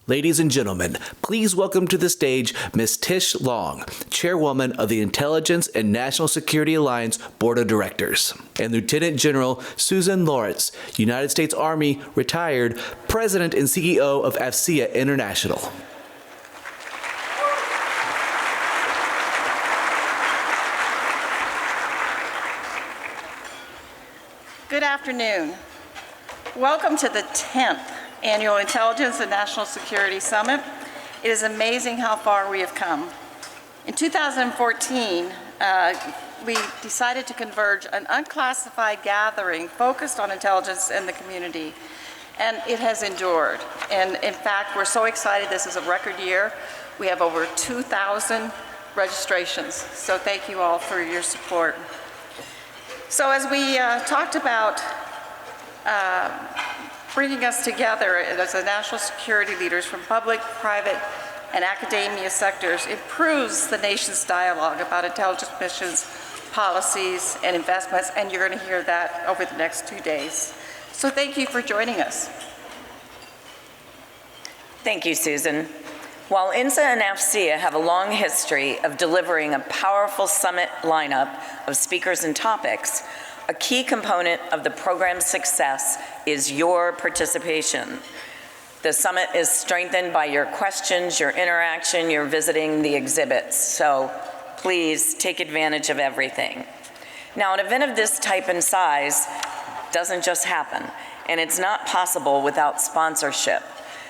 Ladies and gentlemen, please welcome to the stage Ms. Tish Long, Chairwoman of the Intelligence and National Security Alliance Board of Directors, and Lieutenant General Susan Lawrence, United States Army, retired, President and CEO of AFCEA International. Good afternoon. Welcome to the 10th Annual Intelligence and National Security Summit. It is amazing how far we have come. In 2014, we decided to converge an unclassified gathering focused on intelligence in the community, and it has endured. And in fact, we're so excited. This is a record year. We have over 2,000 registrations, so thank you all for your support. So as we talked about bringing us together as a national security leaders from public, private, and academia sectors improves the nation's dialogue about intelligence missions, policies, and investments, and you're going to hear that over the next 2 days. So thank you for joining us. Thank you, Susan. While INSA and AFCEA have a long history of delivering a powerful summit lineup of speakers and topics, a key component of the program's success is your participation. The summit is strengthened by your questions, your interaction, your visiting the exhibits, so please take advantage of everything. Now, an event of this type and size doesn't just happen, and it's not possible without sponsorship.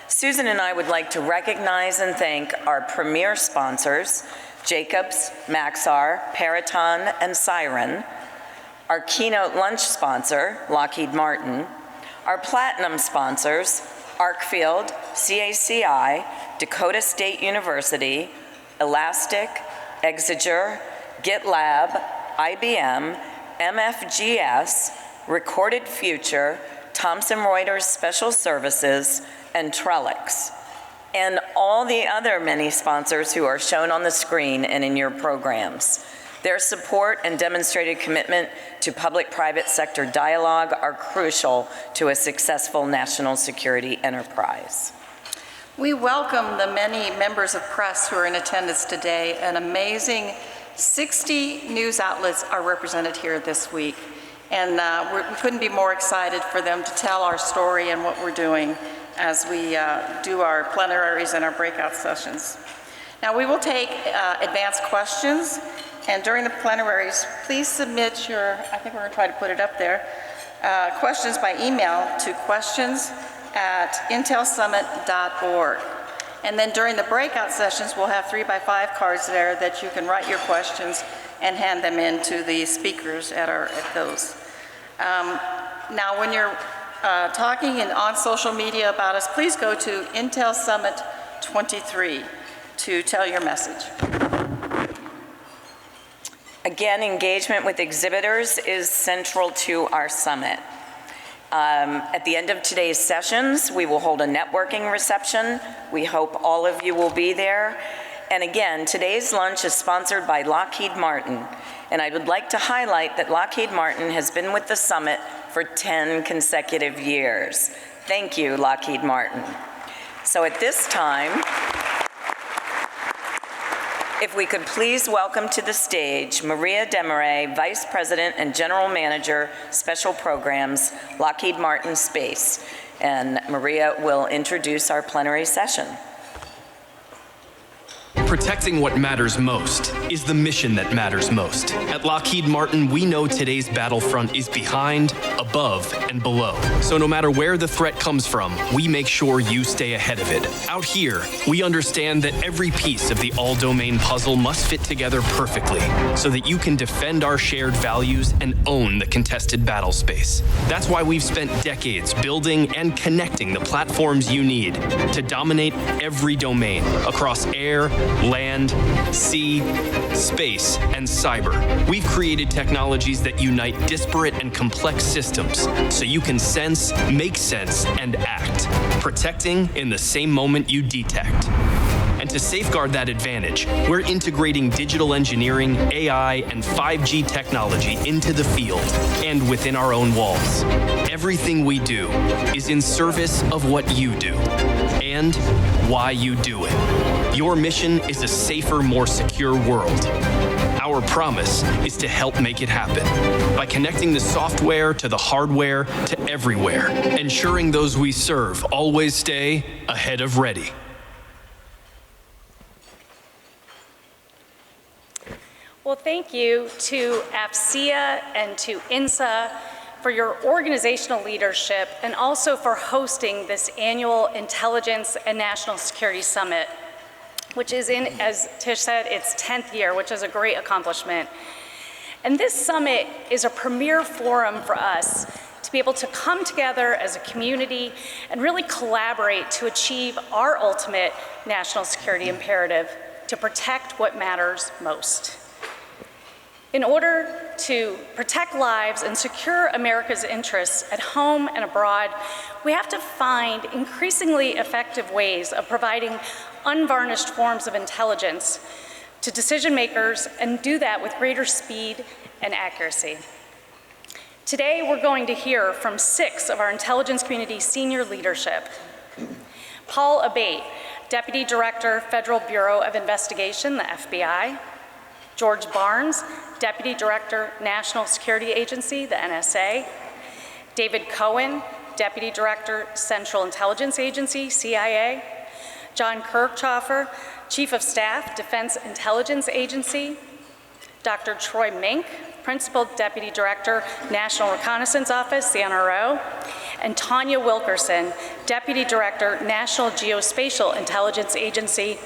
Susan and I would like to recognize and thank our premier sponsors, Jacobs, Maxar, Peraton, and Siren, our keynote lunch sponsor, Lockheed Martin, our platinum sponsors, Arcfield, CACI, Dakota State University, Elastic, Exeger, GitLab, IBM, MFGS, Recorded Future, Thomson Reuters Special Services, and Trellix, and all the other many sponsors who are shown on the screen and in your programs. Their support and demonstrated commitment to public-private sector dialogue are crucial to a successful national security enterprise. We welcome the many members of press who are in attendance today. An amazing 60 news outlets are represented here this week, and we couldn't be more excited for them to tell our story and what we're doing as we do our plenaries and our breakout sessions. Now, we will take advanced questions, and during the plenaries, please submit your, I think we're going to try to put it up there, questions by email to questions@intelsummit.org. And then during the breakout sessions, we'll have 3x5 cards there that you can write your questions and hand them in to the speakers at those. Now, when you're talking and on social media about us, please go to Intel Summit 23 to tell your message. Again, engagement with exhibitors is central to our summit. At the end of today's sessions, we will hold a networking reception. We hope all of you will be there. And again, today's lunch is sponsored by Lockheed Martin. And I would like to highlight that Lockheed Martin has been with the summit for 10 consecutive years. Thank you, Lockheed Martin. So at this time, if we could please welcome to the stage Maria Desmarais, Vice President and General Manager, Special Programs, Lockheed Martin Space. And Maria will introduce our plenary session. Protecting what matters most is the mission that matters most. At Lockheed Martin, we know today's battlefront is behind, above, and below. So no matter where the threat comes from, we make sure you stay ahead of it. Out here, we understand that every piece of the all-domain puzzle must fit together perfectly so that you can defend our shared values and own the contested battle space. That's why we've spent decades building and connecting the platforms you need to dominate every domain across air, land, sea, space, and cyber. We've created technologies that unite disparate and complex systems so you can sense, make sense, and act, protecting in the same moment you detect. And to safeguard that advantage, we're integrating digital engineering, AI, and 5G technology into the field and within our own walls. Everything we do is in service of what you do. And and why you do it. Your mission is a safer, more secure world. Our promise is to help make it happen by connecting the software to the hardware to everywhere, ensuring those we serve always stay ahead of ready. Well, thank you to AFCEA and to INSA for your organizational leadership and also for hosting this annual Intelligence and National Security Summit, which is in, as Tish said, its 10th year, which is a great accomplishment. And this summit is a premier forum for us to be able to come together as a community and really collaborate to achieve our ultimate national security imperative, to protect what matters most. In order to protect lives and secure America's interests at home and abroad, we have to find increasingly effective ways of providing unvarnished forms of intelligence to decision makers and do that with greater speed and accuracy. Today, we're going to hear from 6 of our intelligence community senior leadership. Paul Abate, Deputy Director, Federal Bureau of Investigation, the FBI. George Barnes, Deputy Director, National Security Agency, the NSA. David Cohen, Deputy Director, Central Intelligence Agency, CIA. John Kirchhofer, Chief of Staff, Defense Intelligence Agency. Dr. Troy Mink, Principal Deputy Director, National Reconnaissance Office, the NRO. And Tanya Wilkerson, Deputy Director, National Geospatial Intelligence Agency,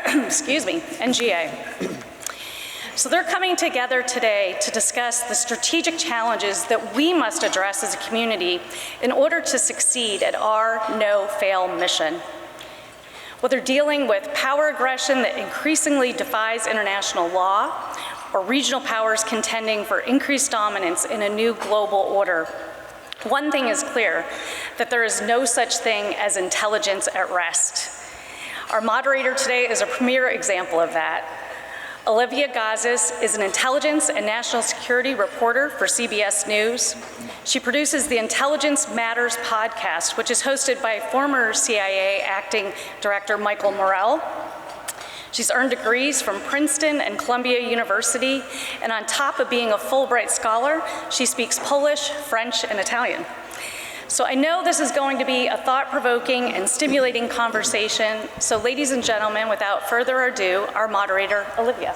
excuse me, NGA. So they're coming together today to discuss the strategic challenges that we must address as a community in order to succeed at our no-fail mission. Whether dealing with power aggression that increasingly defies international law, or regional powers contending for increased dominance in a new global order, one thing is clear, that there is no such thing as intelligence at rest. Our moderator today is a premier example of that. Olivia Gazis is an intelligence and national security reporter for CBS News. She produces the Intelligence Matters podcast, which is hosted by former CIA acting director Michael Morell. She's earned degrees from Princeton and Columbia University, and on top of being a Fulbright scholar, she speaks Polish, French, and Italian. So I know this is going to be a thought-provoking and stimulating conversation. So ladies and gentlemen, without further ado, our moderator, Olivia.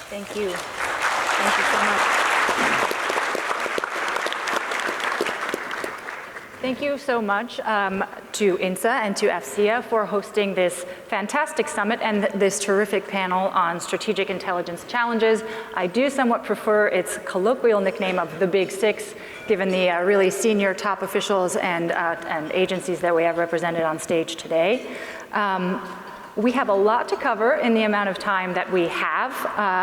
Thank you. Thank you so much. Thank you so much to INSA and to AFCEA for hosting this fantastic summit and this terrific panel on strategic intelligence challenges. I do somewhat prefer its colloquial nickname of the Big Six, given the really senior top officials and agencies that we have represented on stage today. We have a lot to cover in the amount of time that we have,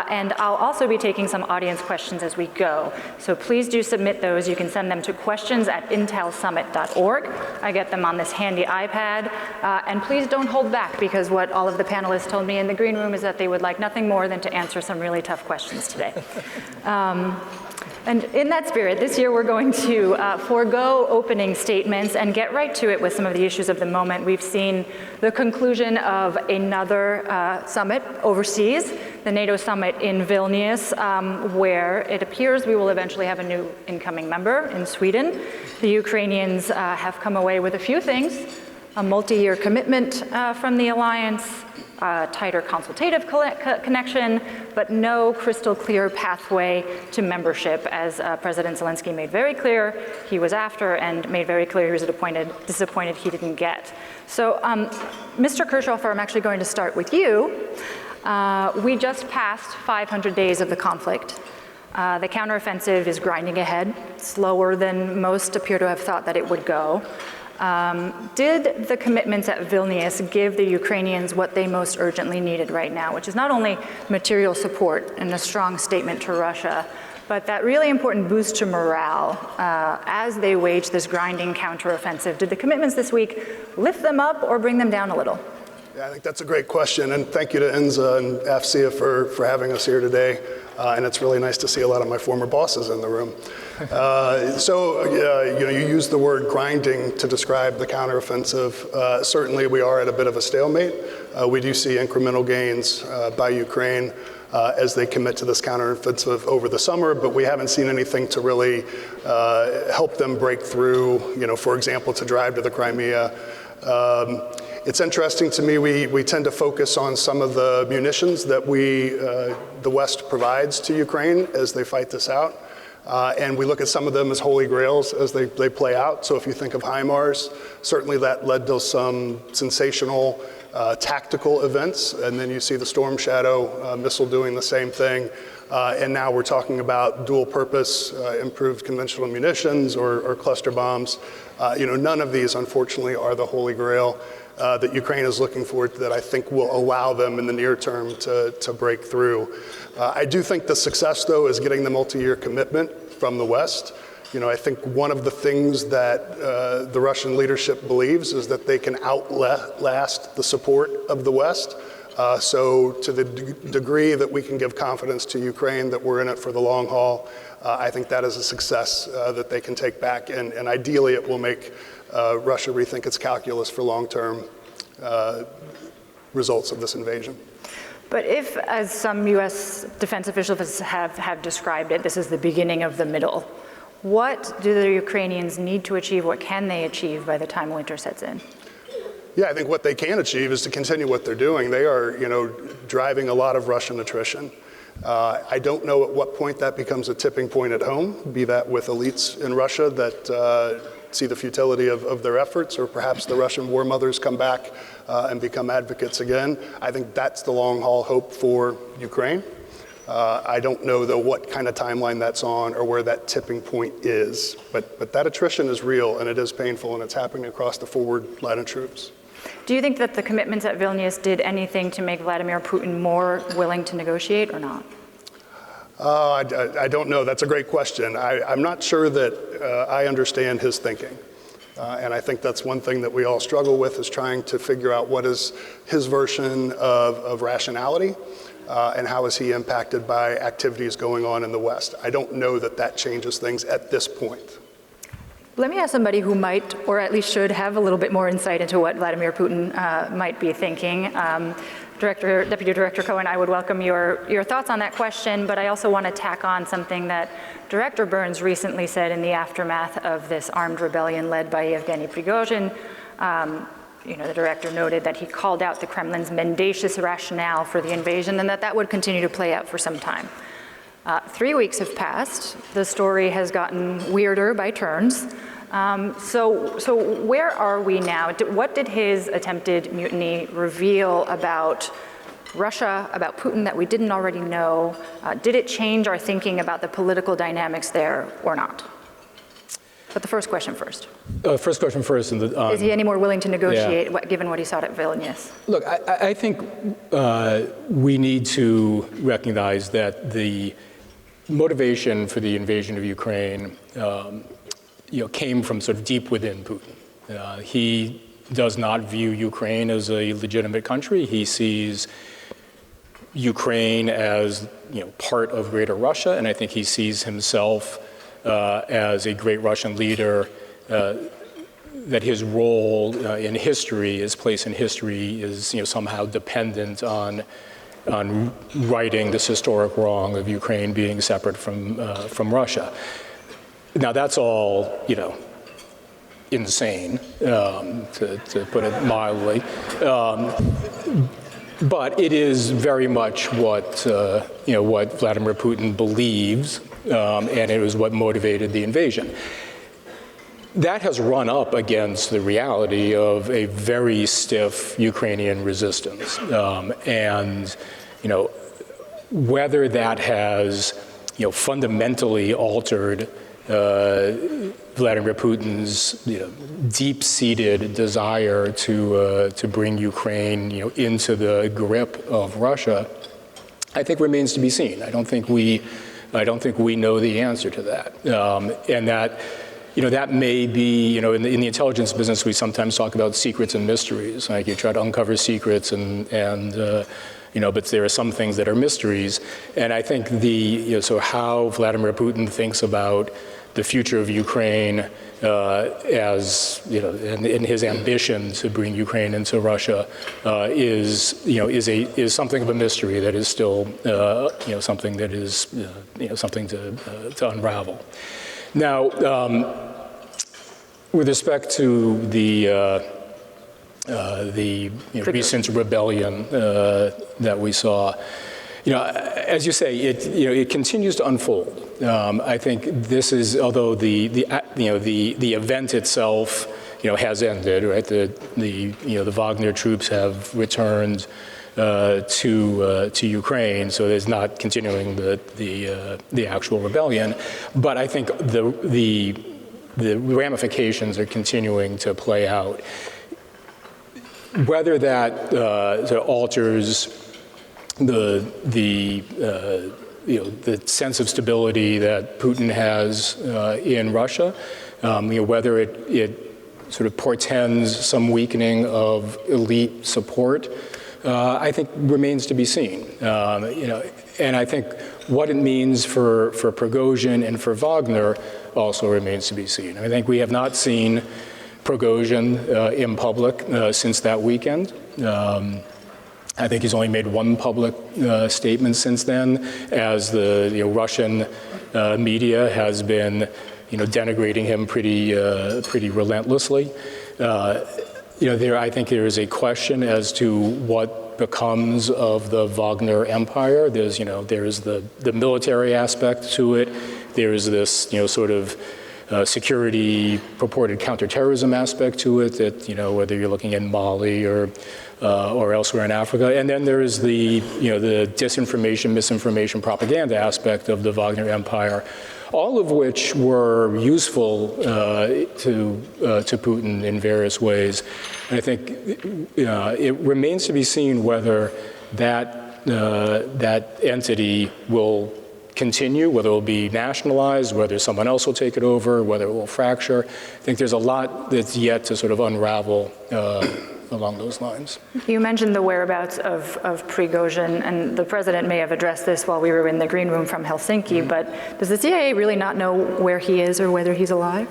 and I'll also be taking some audience questions as we go. So please do submit those. You can send them to questions@intelsummit.org. I get them on this handy iPad. And please don't hold back, because what all of the panelists told me in the green room is that they would like nothing more than to answer some really tough questions today. And in that spirit, this year we're going to forego opening statements and get right to it with some of the issues of the moment. We've seen the conclusion of another summit overseas, the NATO summit in Vilnius, where it appears we will eventually have a new incoming member in Sweden. The Ukrainians have come away with a few things: a multi-year commitment from the alliance, tighter consultative connection, but no crystal clear pathway to membership, as President Zelensky made very clear he was after and made very clear he was disappointed he didn't get. So, Mr. Kirchhofer, I'm actually going to start with you. We just passed 500 days of the conflict. The counteroffensive is grinding ahead, slower than most appear to have thought that it would go. Did the commitments at Vilnius give the Ukrainians what they most urgently needed right now, which is not only material support and a strong statement to Russia, but that really important boost to morale as they wage this grinding counteroffensive? Did the commitments this week lift them up or bring them down a little? Yeah, I think that's a great question, and thank you to INSA and AFCEA for having us here today. And it's really nice to see a lot of my former bosses in the room. You used the word grinding to describe the counteroffensive. Certainly, we are at a bit of a stalemate. We do see incremental gains by Ukraine as they commit to this counteroffensive over the summer, but we haven't seen anything to really help them break through. For example, to drive to the Crimea. It's interesting to me, we tend to focus on some of the munitions that the West provides to Ukraine as they fight this out. And we look at some of them as holy grails as they play out. So if you think of HIMARS, certainly that led to some sensational tactical events. And then you see the Storm Shadow missile doing the same thing. And now we're talking about dual purpose, improved conventional munitions or cluster bombs. None of these, unfortunately, are the holy grail that Ukraine is looking for that I think will allow them in the near term to break through. I do think the success, though, is getting the multi-year commitment from the West. I think one of the things that the Russian leadership believes is that they can outlast the support of the West. So to the degree that we can give confidence to Ukraine that we're in it for the long haul, I think that is a success that they can take back. And ideally, it will make Russia rethink its calculus for long-term results of this invasion. But if, as some U.S. defense officials have described it, this is the beginning of the middle, what do the Ukrainians need to achieve? What can they achieve by the time winter sets in? Yeah, I think what they can achieve is to continue what they're doing. They are, driving a lot of Russian attrition. I don't know at what point that becomes a tipping point at home, be that with elites in Russia that see the futility of their efforts, or perhaps the Russian war mothers come back and become advocates again. I think that's the long haul hope for Ukraine. I don't know, though, what kind of timeline that's on or where that tipping point is. But that attrition is real, and it is painful, and it's happening across the forward line of troops. Do you think that the commitments at Vilnius did anything to make Vladimir Putin more willing to negotiate or not? I don't know. That's a great question. I'm not sure that I understand his thinking. And I think that's one thing that we all struggle with, is trying to figure out what is his version of rationality and how is he impacted by activities going on in the West. I don't know that that changes things at this point. Let me ask somebody who might, or at least should, have a little bit more insight into what Vladimir Putin might be thinking. Deputy Director Cohen, I would welcome your thoughts on that question, but I also want to tack on something that Director Burns recently said in the aftermath of this armed rebellion led by Yevgeny Prigozhin. The director noted that he called out the Kremlin's mendacious rationale for the invasion and that would continue to play out for some time. 3 weeks have passed. The story has gotten weirder by turns. So where are we now? What did his attempted mutiny reveal about Russia, about Putin, that we didn't already know? Did it change our thinking about the political dynamics there or not? But the first question first. First question first. Is he any more willing to negotiate, given what he saw at Vilnius? Look, I think we need to recognize that the motivation for the invasion of Ukraine came from sort of deep within Putin. He does not view Ukraine as a legitimate country. He sees Ukraine as part of Greater Russia, and I think he sees himself as a great Russian leader, that his role in history, his place in history, is somehow dependent on righting this historic wrong of Ukraine being separate from Russia. Now that's all insane, to put it mildly, but it is very much what Vladimir Putin believes. And it was what motivated the invasion. That has run up against the reality of a very stiff Ukrainian resistance. And whether that has fundamentally altered Vladimir Putin's deep-seated desire to bring Ukraine into the grip of Russia, I think remains to be seen. I don't think we know the answer to that. And that that may be, in the intelligence business, we sometimes talk about secrets and mysteries. Like you try to uncover secrets but there are some things that are mysteries. And I think so how Vladimir Putin thinks about the future of Ukraine as, in his ambition to bring Ukraine into Russia is something of a mystery that is still, something that is, something to unravel. Now, with respect to the recent rebellion that we saw, as you say, it continues to unfold. I think this is, although the event itself, has ended, right? The Wagner troops have returned to Ukraine, so there's not continuing the actual rebellion. But I think the ramifications are continuing to play out. Whether that sort of alters the sense of stability that Putin has in Russia, whether it sort of portends some weakening of elite support, I think remains to be seen. And I think what it means for Prigozhin and for Wagner also remains to be seen. I think we have not seen Prigozhin in public since that weekend. I think he's only made one public statement since then, as the Russian media has been denigrating him pretty relentlessly. I think there is a question as to what becomes of the Wagner empire. There's the military aspect to it. There's this sort of security purported counterterrorism aspect to it, that whether you're looking in Mali or elsewhere in Africa, and then there is the disinformation, misinformation, propaganda aspect of the Wagner empire, all of which were useful to Putin in various ways. And I think it remains to be seen whether that entity will continue, whether it will be nationalized, whether someone else will take it over, whether it will fracture. I think there's a lot that's yet to sort of unravel along those lines. You mentioned the whereabouts of Prigozhin, and the president may have addressed this while we were in the green room from Helsinki, but does the CIA really not know where he is or whether he's alive?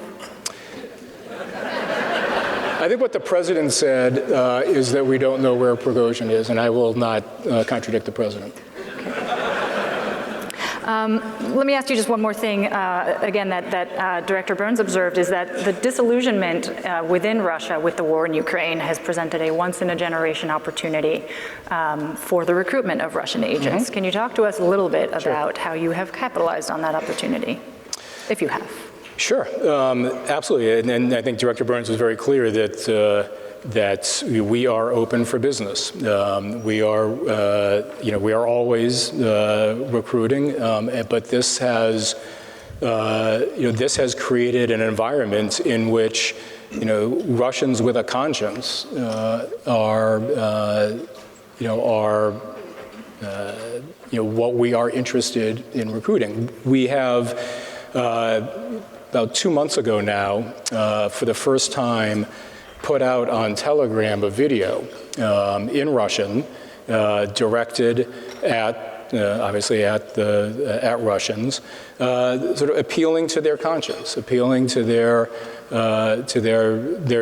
I think what the president said is that we don't know where Prigozhin is, and I will not contradict the president. Let me ask you just one more thing, again, that Director Burns observed, is that the disillusionment within Russia with the war in Ukraine has presented a once-in-a-generation opportunity for the recruitment of Russian agents. Can you talk to us a little bit about how you have capitalized on that opportunity, if you have? Sure, absolutely, and I think Director Burns was very clear that we are open for business. We are always recruiting, but this has created an environment in which Russians with a conscience are what we are interested in recruiting. We have about 2 months ago now, for the first time, put out on Telegram a video in Russian, directed at, obviously at Russians, sort of appealing to their conscience, appealing to their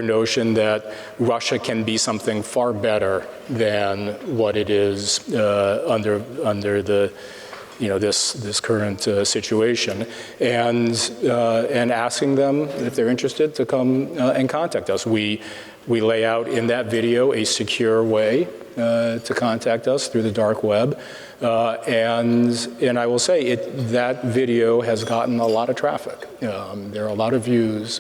notion that Russia can be something far better than what it is under the this current situation, and asking them if they're interested to come and contact us. We lay out in that video a secure way to contact us through the dark web, and I will say that video has gotten a lot of traffic. There are a lot of views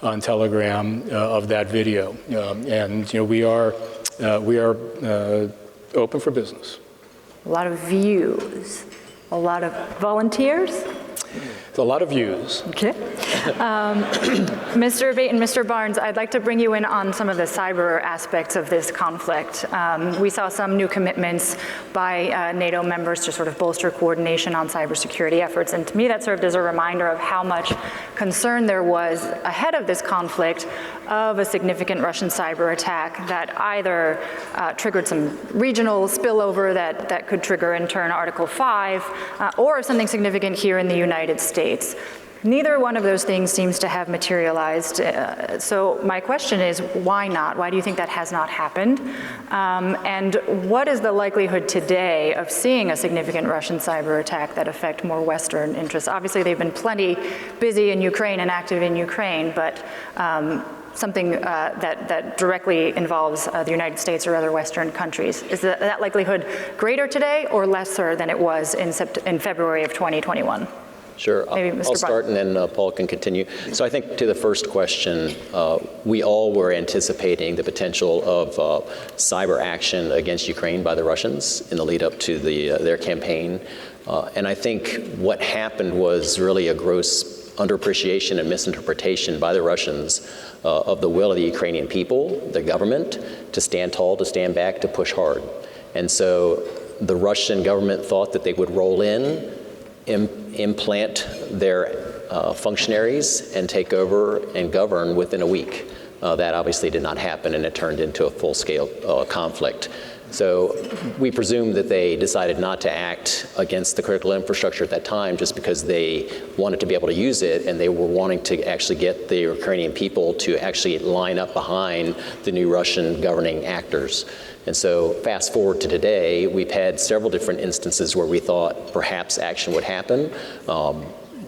on Telegram of that video, and we are open for business. A lot of views, a lot of volunteers? A lot of views. Okay. Mr. Abate and Mr. Barnes, I'd like to bring you in on some of the cyber aspects of this conflict. We saw some new commitments by NATO members to sort of bolster coordination on cybersecurity efforts, and to me that served as a reminder of how much concern there was ahead of this conflict of a significant Russian cyber attack that either triggered some regional spillover that could trigger in turn Article 5, or something significant here in the United States. Neither one of those things seems to have materialized. So my question is, why not? Why do you think that has not happened? And what is the likelihood today of seeing a significant Russian cyber attack that affect more Western interests? Obviously, they've been plenty busy in Ukraine and active in Ukraine, but something that directly involves the United States or other Western countries. Is that likelihood greater today or lesser than it was in February of 2021? Sure. I'll start and then Paul can continue. So I think to the first question, we all were anticipating the potential of cyber action against Ukraine by the Russians in the lead up to their campaign. And I think what happened was really a gross underappreciation and misinterpretation by the Russians of the will of the Ukrainian people, the government, to stand tall, to stand back, to push hard. And so the Russian government thought that they would roll in, implant their functionaries and take over and govern within a week. That obviously did not happen, and it turned into a full-scale conflict. So we presume that they decided not to act against the critical infrastructure at that time just because they wanted to be able to use it, and they were wanting to actually get the Ukrainian people to actually line up behind the new Russian governing actors. And so fast forward to today, we've had several different instances where we thought perhaps action would happen.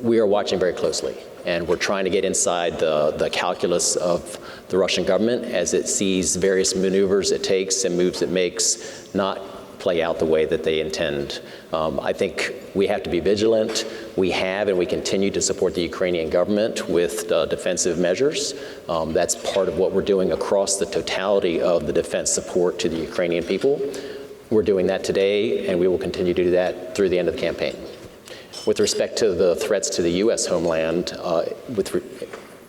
We are watching very closely, and we're trying to get inside the calculus of the Russian government as it sees various maneuvers it takes and moves it makes not play out the way that they intend. I think we have to be vigilant. We have and we continue to support the Ukrainian government with defensive measures. That's part of what we're doing across the totality of the defense support to the Ukrainian people. We're doing that today, and we will continue to do that through the end of the campaign. With respect to the threats to the U.S. homeland,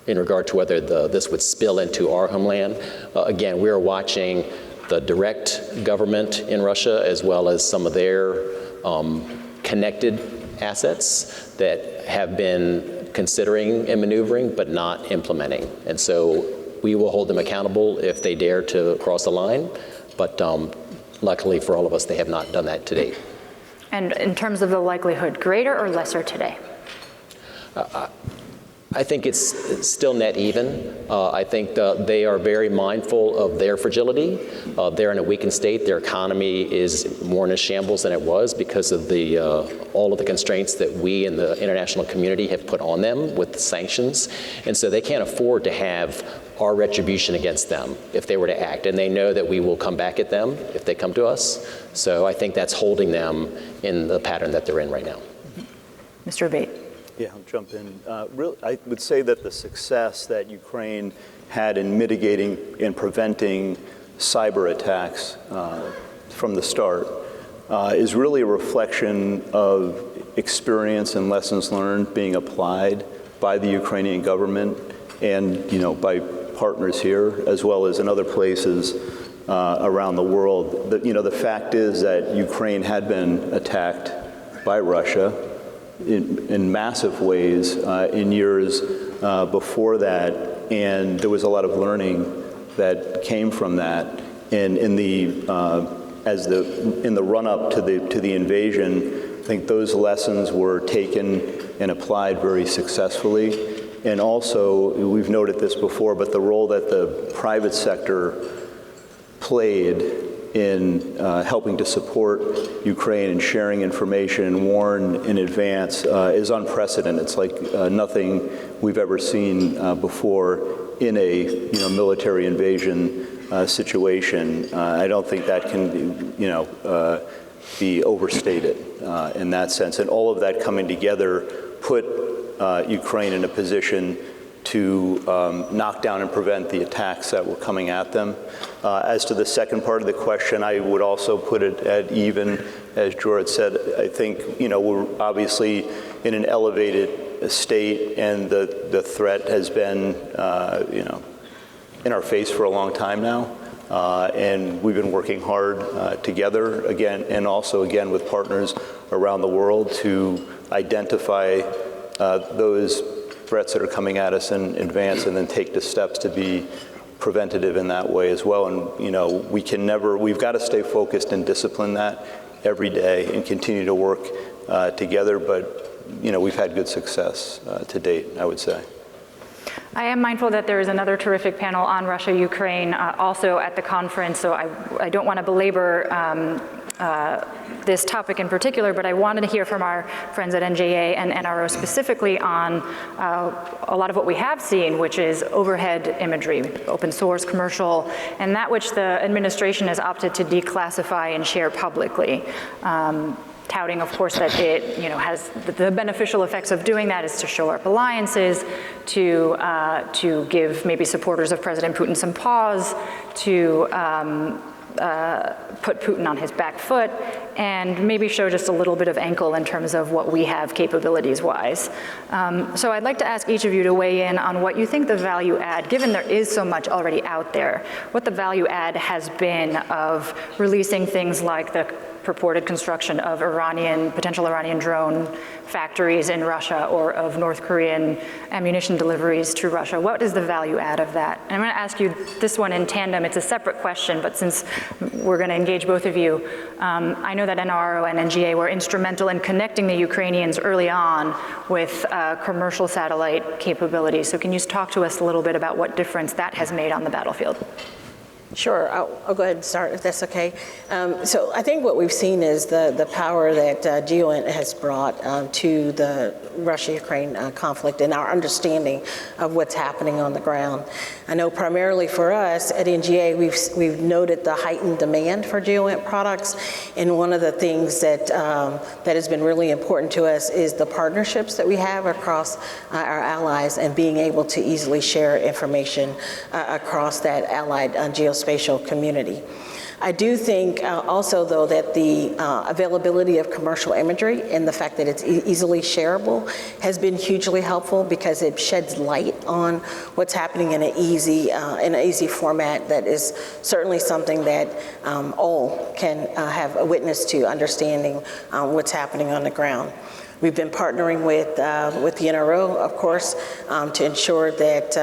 in regard to whether this would spill into our homeland, again, we are watching the direct government in Russia as well as some of their connected assets that have been considering and maneuvering but not implementing. And so we will hold them accountable if they dare to cross the line, but luckily for all of us, they have not done that to date. And in terms of the likelihood, greater or lesser today? I think it's still net even. I think they are very mindful of their fragility. They're in a weakened state. Their economy is more in a shambles than it was because of all of the constraints that we and the international community have put on them with the sanctions. And so they can't afford to have our retribution against them if they were to act. And they know that we will come back at them if they come to us. So I think that's holding them in the pattern that they're in right now. Mr. Abate. Yeah, I'll jump in. I would say that the success that Ukraine had in mitigating and preventing cyber attacks from the start is really a reflection of experience and lessons learned being applied by the Ukrainian government and, by partners here, as well as in other places around the world. The fact is that Ukraine had been attacked by Russia in massive ways in years before that, and there was a lot of learning that came from that. And in the run-up to the invasion, I think those lessons were taken and applied very successfully. And also, we've noted this before, but the role that the private sector played in helping to support Ukraine and sharing information and warn in advance is unprecedented. It's like nothing we've ever seen before in a military invasion situation. I don't think that can be overstated in that sense. And all of that coming together put Ukraine in a position to knock down and prevent the attacks that were coming at them. As to the second part of the question, I would also put it at even, as George said. I think, we're obviously in an elevated state, and the threat has been, in our face for a long time now. And we've been working hard together, again, and also, again, with partners around the world to identify those threats that are coming at us in advance, and then take the steps to be preventative in that way as well. And, we've got to stay focused and discipline that every day and continue to work together. But, we've had good success to date, I would say. I am mindful that there is another terrific panel on Russia, Ukraine, also at the conference, so I don't want to belabor this topic in particular, but I wanted to hear from our friends at NJA and NRO specifically on a lot of what we have seen, which is overhead imagery, open source, commercial, and that which the administration has opted to declassify and share publicly. Touting, of course, that it has the beneficial effects of doing that is to shore up alliances, to give maybe supporters of President Putin some pause, to put Putin on his back foot, and maybe show just a little bit of ankle in terms of what we have capabilities-wise. So I'd like to ask each of you to weigh in on what you think the value add, given there is so much already out there, what the value add has been of releasing things like the purported construction of potential Iranian drone factories in Russia, or of North Korean ammunition deliveries to Russia. What is the value add of that? And I'm going to ask you this one in tandem. It's a separate question, but since we're going to engage both of you, I know that NRO and NGA were instrumental in connecting the Ukrainians early on with commercial satellite capabilities. So can you talk to us a little bit about what difference that has made on the battlefield? Sure, I'll go ahead and start if that's okay. So I think what we've seen is the power that GeoInt has brought to the Russia-Ukraine conflict and our understanding of what's happening on the ground. I know primarily for us at NGA, we've noted the heightened demand for GeoInt products, and one of the things that has been really important to us is the partnerships that we have across our allies and being able to easily share information across that allied geospatial community. I do think also, though, that the availability of commercial imagery and the fact that it's easily shareable has been hugely helpful, because it sheds light on what's happening in an easy format that is certainly something that all can have a witness to understanding what's happening on the ground. We've been partnering with the NRO, of course, to ensure that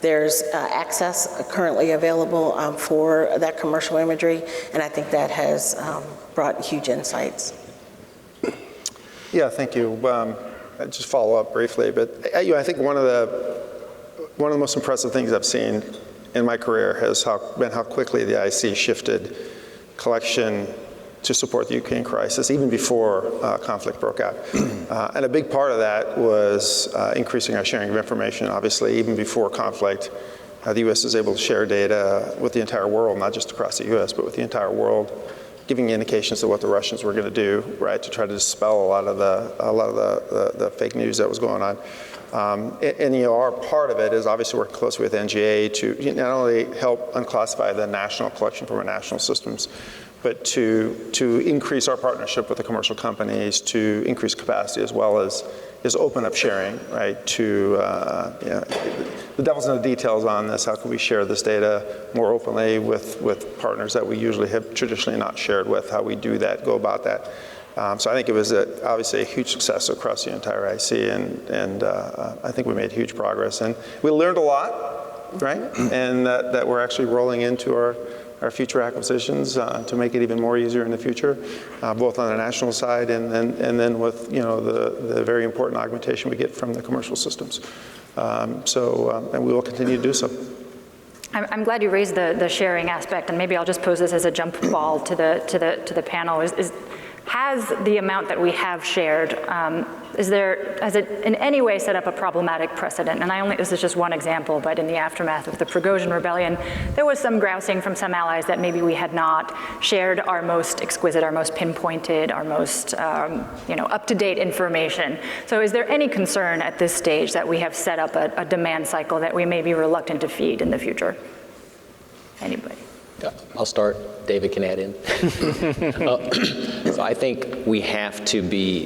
there's access currently available for that commercial imagery, and I think that has brought huge insights. Yeah, thank you. I'll just follow up briefly, but I think one of the most impressive things I've seen in my career has been how quickly the IC shifted collection to support the Ukraine crisis, even before conflict broke out. And a big part of that was increasing our sharing of information. Obviously, even before conflict, the U.S. is able to share data with the entire world, not just across the U.S., but with the entire world, giving indications of what the Russians were going to do, right, to try to dispel a lot of the fake news that was going on. And our part of it is obviously working closely with NGA to not only help unclassify the national collection from our national systems, but to increase our partnership with the commercial companies, to increase capacity, as well as open up sharing, right? To the devil's in the details on this. How can we share this data more openly with partners that we usually have traditionally not shared with? How we do that, go about that. So I think it was obviously a huge success across the entire IC, and I think we made huge progress, and we learned a lot, right? And that we're actually rolling into our future acquisitions to make it even more easier in the future, both on the national side and then with the very important augmentation we get from the commercial systems. And we will continue to do so. I'm glad you raised the sharing aspect, and maybe I'll just pose this as a jump ball to the panel. Has the amount that we have shared, has it in any way set up a problematic precedent? And this is just one example, but in the aftermath of the Prigozhin rebellion, there was some grousing from some allies that maybe we had not shared our most exquisite, our most pinpointed, our most up-to-date information. So is there any concern at this stage that we have set up a demand cycle that we may be reluctant to feed in the future? Anybody? I'll start. David can add in. So I think we have to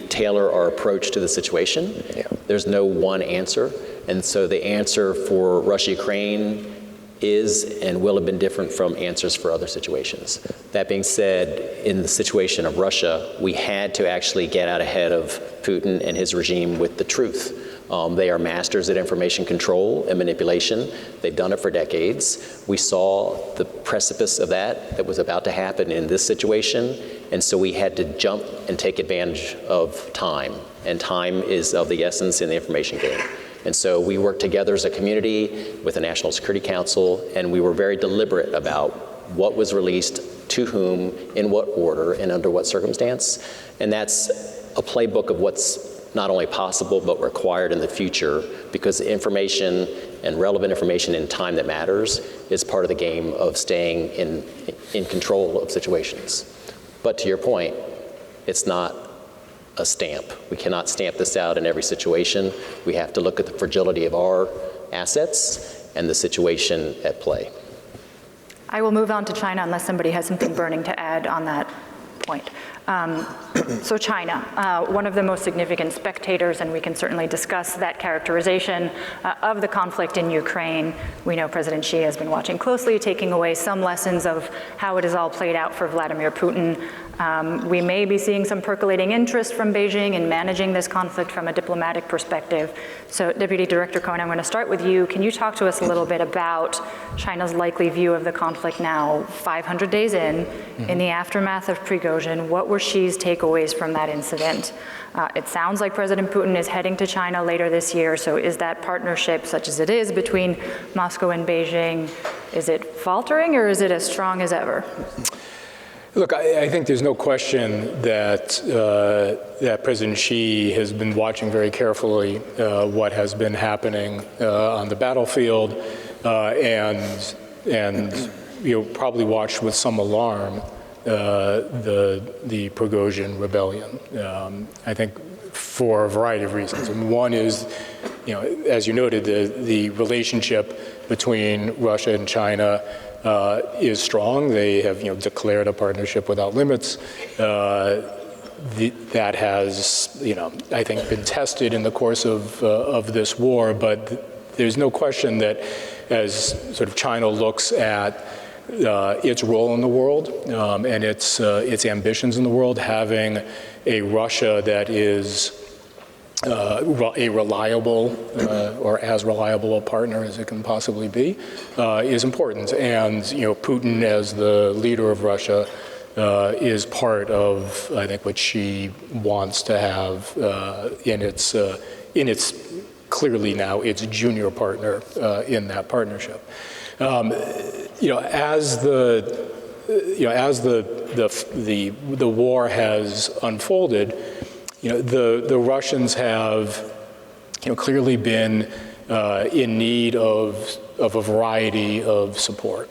tailor our approach to the situation. Yeah. There's no one answer. And so the answer for Russia-Ukraine is and will have been different from answers for other situations. That being said, in the situation of Russia, we had to actually get out ahead of Putin and his regime with the truth. They are masters at information control and manipulation. They've done it for decades. We saw the precipice of that was about to happen in this situation, and so we had to jump and take advantage of time, and time is of the essence in the information game. And so we worked together as a community with the National Security Council, and we were very deliberate about what was released, to whom, in what order, and under what circumstance. And that's a playbook of what's not only possible but required in the future, because information and relevant information in time that matters is part of the game of staying in control of situations. But to your point, it's not a stamp. We cannot stamp this out in every situation. We have to look at the fragility of our assets and the situation at play. I will move on to China unless somebody has something burning to add on that point. So China, one of the most significant spectators, and we can certainly discuss that characterization of the conflict in Ukraine. We know President Xi has been watching closely, taking away some lessons of how it has all played out for Vladimir Putin. We may be seeing some percolating interest from Beijing in managing this conflict from a diplomatic perspective. So Deputy Director Cohen, I'm going to start with you. Can you talk to us a little bit about China's likely view of the conflict now, 500 days in the aftermath of Prigozhin? What were Xi's takeaways from that incident? It sounds like President Putin is heading to China later this year, so is that partnership, such as it is between Moscow and Beijing, is it faltering or is it as strong as ever? Look, I think there's no question that that President Xi has been watching very carefully what has been happening on the battlefield, and probably watched with some alarm the Prigozhin rebellion. I think for a variety of reasons. And one is, as you noted, the relationship between Russia and China is strong. They have, declared a partnership without limits. That has, I think, been tested in the course of this war. But there's no question that as sort of China looks at its role in the world and its ambitions in the world, having a Russia that is a reliable or as reliable a partner as it can possibly be is important. And Putin, as the leader of Russia, is part of, I think, what Xi wants to have in its clearly now its junior partner in that partnership. As the war has unfolded, the Russians have, clearly been in need of a variety of support.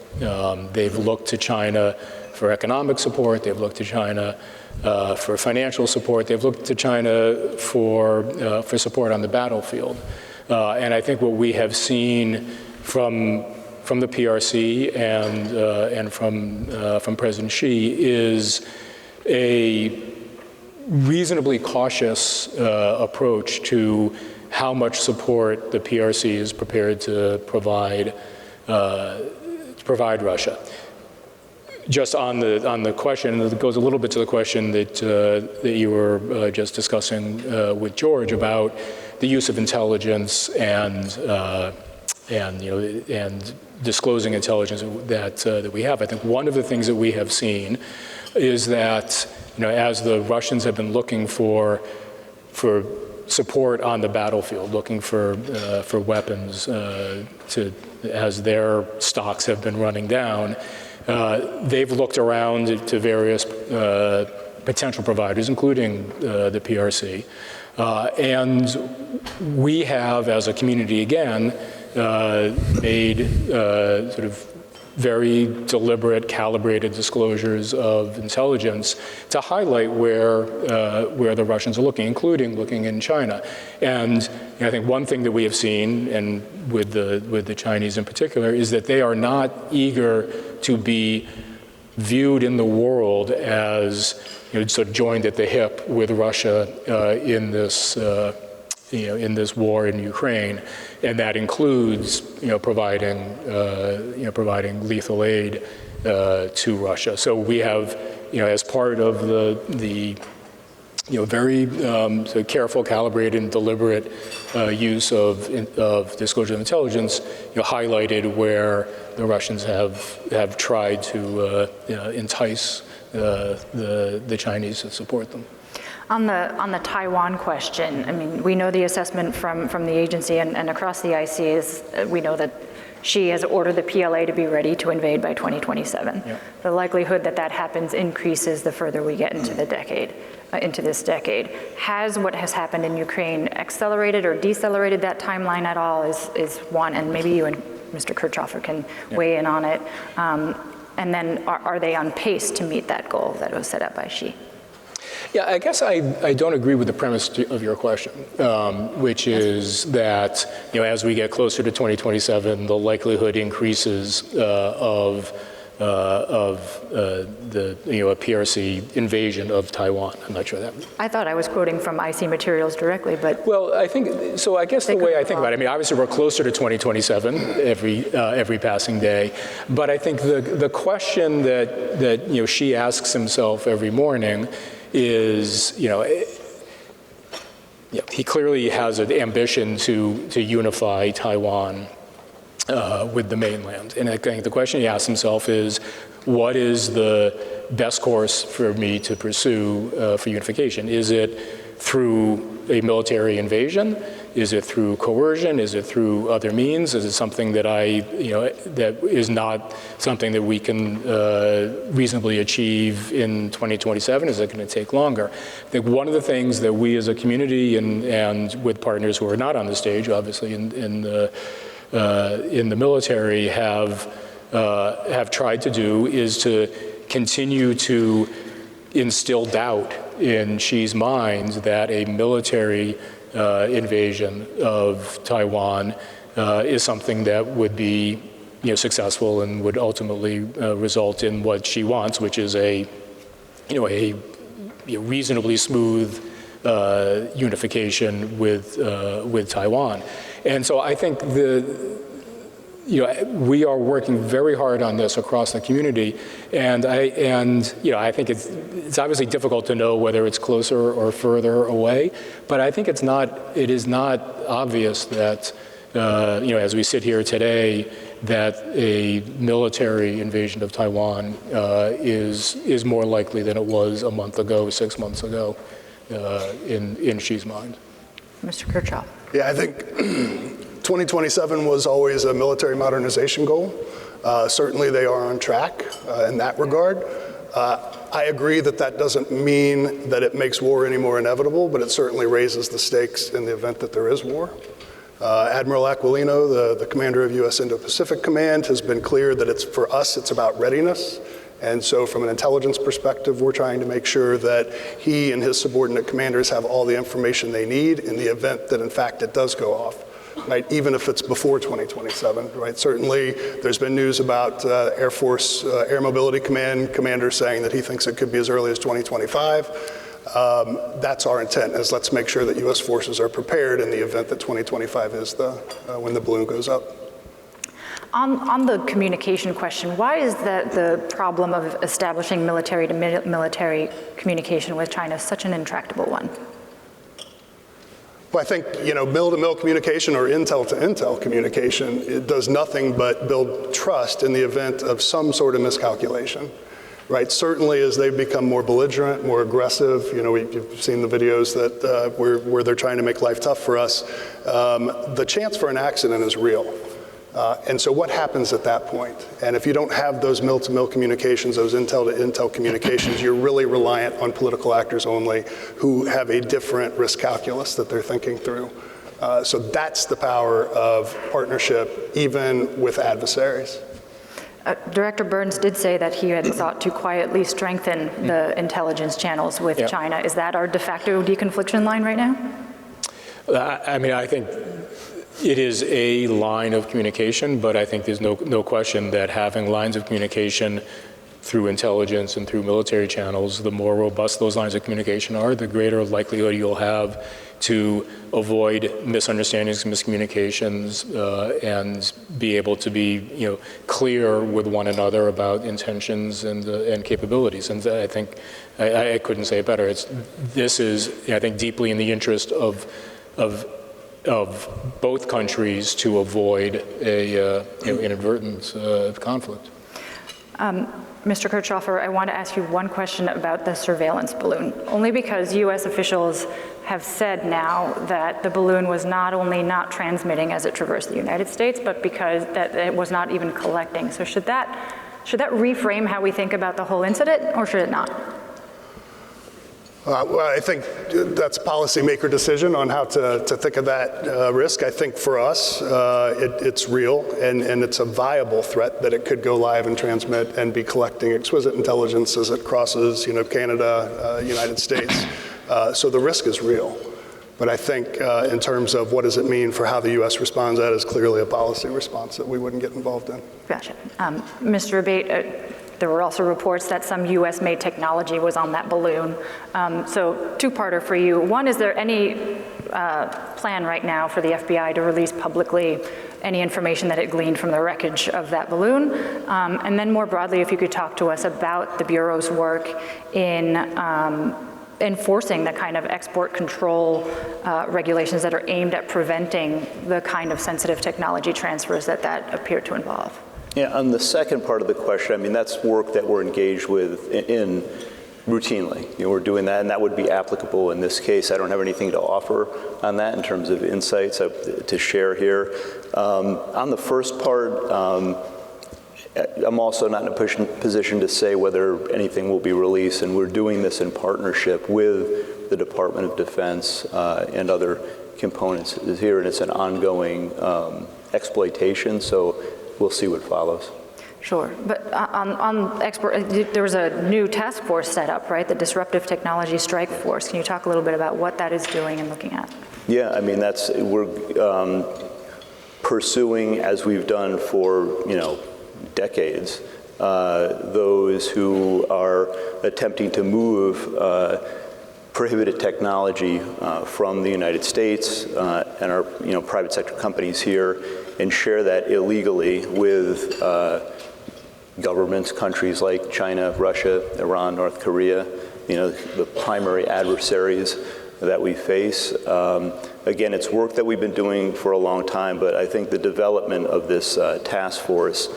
They've looked to China for economic support. They've looked to China for financial support. They've looked to China for support on the battlefield. And I think what we have seen from the PRC and from President Xi is a reasonably cautious approach to how much support the PRC is prepared to provide Russia. Just on the question, it goes a little bit to the question that you were just discussing with George about the use of intelligence and disclosing intelligence that we have. I think one of the things that we have seen is that as the Russians have been looking for support on the battlefield, looking for weapons as their stocks have been running down, they've looked around to various potential providers, including the PRC. And we have, as a community again, made sort of very deliberate, calibrated disclosures of intelligence to highlight where the Russians are looking, including looking in China. And I think one thing that we have seen, and with the Chinese in particular, is that they are not eager to be viewed in the world as sort of joined at the hip with Russia in this in this war in Ukraine, and that includes providing lethal aid to Russia. So we have as part of the very sort of careful, calibrated, and deliberate use of disclosure of intelligence, highlighted where the Russians have tried to entice the Chinese to support them. On the Taiwan question, I mean, we know the assessment from the agency and across the IC is, we know that Xi has ordered the PLA to be ready to invade by 2027. Yeah. The likelihood that that happens increases the further we get into the decade, into this decade. Has what has happened in Ukraine accelerated or decelerated that timeline at all is one, and maybe you and Mr. Kirchhofer can weigh in on it. And then are they on pace to meet that goal that was set up by Xi? Yeah, I guess I don't agree with the premise of your question, which is that as we get closer to 2027, the likelihood increases of the a PRC invasion of Taiwan. I'm not sure that. I thought I was quoting from IC materials directly, but well, I think so. I guess the way I think about it, I mean, obviously we're closer to 2027 every passing day, but I think the question that Xi asks himself every morning is, he clearly has an ambition to unify Taiwan with the mainland. And I think the question he asks himself is, what is the best course for me to pursue for unification? Is it through a military invasion? Is it through coercion? Is it through other means? Is it something that that is not something that we can reasonably achieve in 2027? Is it going to take longer? I think one of the things that we as a community and with partners who are not on the stage, obviously in the military, have tried to do is to continue to instill doubt in Xi's mind that a military invasion of Taiwan is something that would be successful and would ultimately result in what Xi wants, which is a reasonably smooth unification with Taiwan. And so I think we are working very hard on this across the community, and I think it's obviously difficult to know whether it's closer or further away, but I think it is not obvious that as we sit here today, that a military invasion of Taiwan is more likely than it was a month ago, 6 months ago, in Xi's mind. Mr. Kirchhoff. Yeah, I think 2027 was always a military modernization goal. Certainly they are on track in that regard. I agree that doesn't mean that it makes war any more inevitable, but it certainly raises the stakes in the event that there is war. Admiral Aquilino, the commander of U.S. Indo-Pacific Command, has been clear that for us, it's about readiness. And so from an intelligence perspective, we're trying to make sure that he and his subordinate commanders have all the information they need in the event that, in fact, it does go off. Right, even if it's before 2027, right? Certainly, there's been news about Air Force Air Mobility Command commander saying that he thinks it could be as early as 2025. That's our intent, is let's make sure that U.S. forces are prepared in the event that 2025 is when the balloon goes up. On the communication question, why is the problem of establishing military to military communication with China such an intractable one? Well, I think, mill-to-mill communication or intel-to-intel communication, it does nothing but build trust in the event of some sort of miscalculation, right? Certainly as they've become more belligerent, more aggressive, you've seen the videos that where they're trying to make life tough for us, the chance for an accident is real. And so what happens at that point? And if you don't have those mill-to-mill communications, those intel-to-intel communications, you're really reliant on political actors only who have a different risk calculus that they're thinking through. So that's the power of partnership, even with adversaries. Director Burns did say that he had sought to quietly strengthen the intelligence channels with China. Is that our de facto deconfliction line right now? I mean, I think it is a line of communication, but I think there's no question that having lines of communication through intelligence and through military channels, the more robust those lines of communication are, the greater likelihood you'll have to avoid misunderstandings, miscommunications, and be able to be, clear with one another about intentions and capabilities. And I think I couldn't say it better. This is, I think, deeply in the interest of both countries to avoid a inadvertent conflict. Mr. Kirchhoffer, I want to ask you one question about the surveillance balloon, only because U.S. officials have said now that the balloon was not only not transmitting as it traversed the United States, but because that it was not even collecting. So should that reframe how we think about the whole incident, or should it not? Well, I think that's a policymaker decision on how to think of that risk. I think for us, it's real, and it's a viable threat that it could go live and transmit and be collecting exquisite intelligence as it crosses, Canada, United States. So the risk is real. But I think in terms of what does it mean for how the U.S. responds, that is clearly a policy response that we wouldn't get involved in. Gotcha. Mr. Abate, there were also reports that some U.S.-made technology was on that balloon. So two-parter for you. One, is there any plan right now for the FBI to release publicly any information that it gleaned from the wreckage of that balloon? And then more broadly, if you could talk to us about the Bureau's work in enforcing the kind of export control regulations that are aimed at preventing the kind of sensitive technology transfers that appear to involve. Yeah, on the second part of the question, I mean, that's work that we're engaged with in routinely. We're doing that, and that would be applicable in this case. I don't have anything to offer on that in terms of insights to share here. On the first part, I'm also not in a position to say whether anything will be released, and we're doing this in partnership with the Department of Defense and other components here, and it's an ongoing exploitation, so we'll see what follows. Sure, but on export, there was a new task force set up, right? The Disruptive Technology Strike Force. Can you talk a little bit about what that is doing and looking at? Yeah, I mean, we're pursuing, as we've done for, decades, those who are attempting to move prohibited technology from the United States and our private sector companies here, and share that illegally with governments, countries like China, Russia, Iran, North Korea, the primary adversaries that we face. Again, it's work that we've been doing for a long time, but I think the development of this task force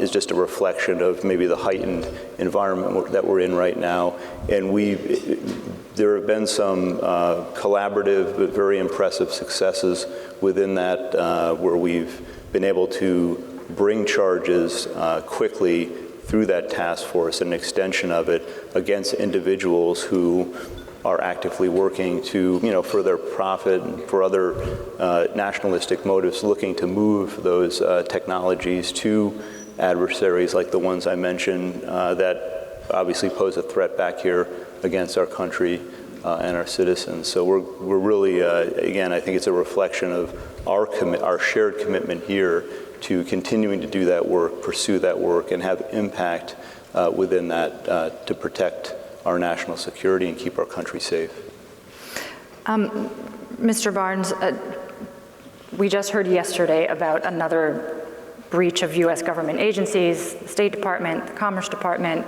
is just a reflection of maybe the heightened environment that we're in right now. And there have been some collaborative but very impressive successes within that where we've been able to bring charges quickly through that task force, an extension of it, against individuals who are actively working to, for their profit and for other nationalistic motives, looking to move those technologies to adversaries like the ones I mentioned that obviously pose a threat back here against our country and our citizens. So we're really, again, I think it's a reflection of our shared commitment here to continuing to do that work, pursue that work, and have impact within that to protect our national security and keep our country safe. Mr. Barnes, we just heard yesterday about another breach of U.S. government agencies, the State Department, the Commerce Department,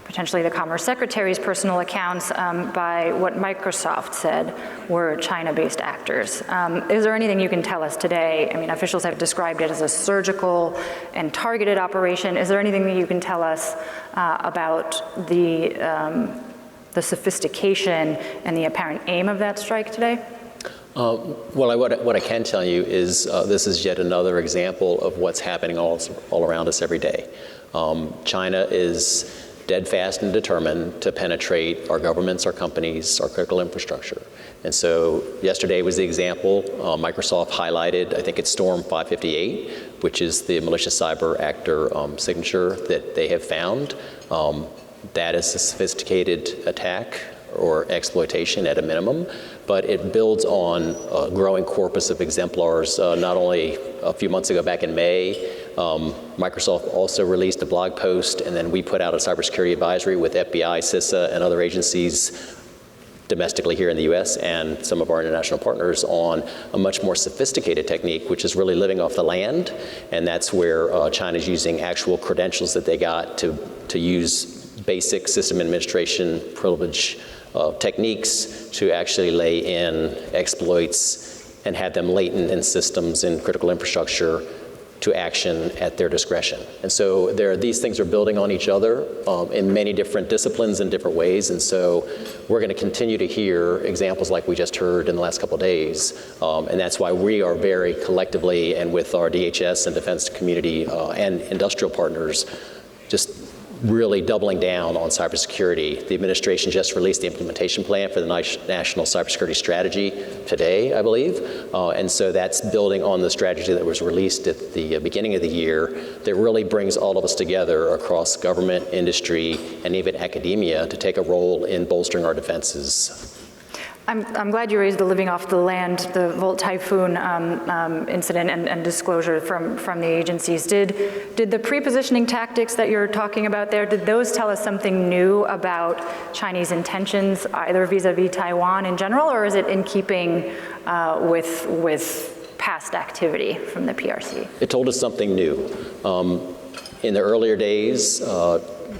potentially the Commerce Secretary's personal accounts by what Microsoft said were China-based actors. Is there anything you can tell us today? I mean, officials have described it as a surgical and targeted operation. Is there anything that you can tell us about the sophistication and the apparent aim of that strike today? Well, what I can tell you is this is yet another example of what's happening all around us every day. China is steadfast and determined to penetrate our governments, our companies, our critical infrastructure. And so yesterday was the example. Microsoft highlighted, I think it's Storm 558, which is the malicious cyber actor signature that they have found. That is a sophisticated attack or exploitation at a minimum, but it builds on a growing corpus of exemplars. Not only a few months ago, back in May, Microsoft also released a blog post, and then we put out a cybersecurity advisory with FBI, CISA, and other agencies domestically here in the US and some of our international partners on a much more sophisticated technique, which is really living off the land. And that's where China's using actual credentials that they got to use basic system administration privilege techniques to actually lay in exploits and have them latent in systems and critical infrastructure to action at their discretion. And so these things are building on each other in many different disciplines in different ways. And so we're going to continue to hear examples like we just heard in the last couple of days. And that's why we are very collectively and with our DHS and defense community and industrial partners just really doubling down on cybersecurity. The administration just released the implementation plan for the National Cybersecurity Strategy today, I believe. And so that's building on the strategy that was released at the beginning of the year that really brings all of us together across government, industry, and even academia to take a role in bolstering our defenses. I'm glad you raised the living off the land, the Volt Typhoon incident and disclosure from the agencies. Did the pre-positioning tactics that you're talking about there, did those tell us something new about Chinese intentions, either vis-a-vis Taiwan in general, or is it in keeping with past activity from the PRC? It told us something new. In the earlier days,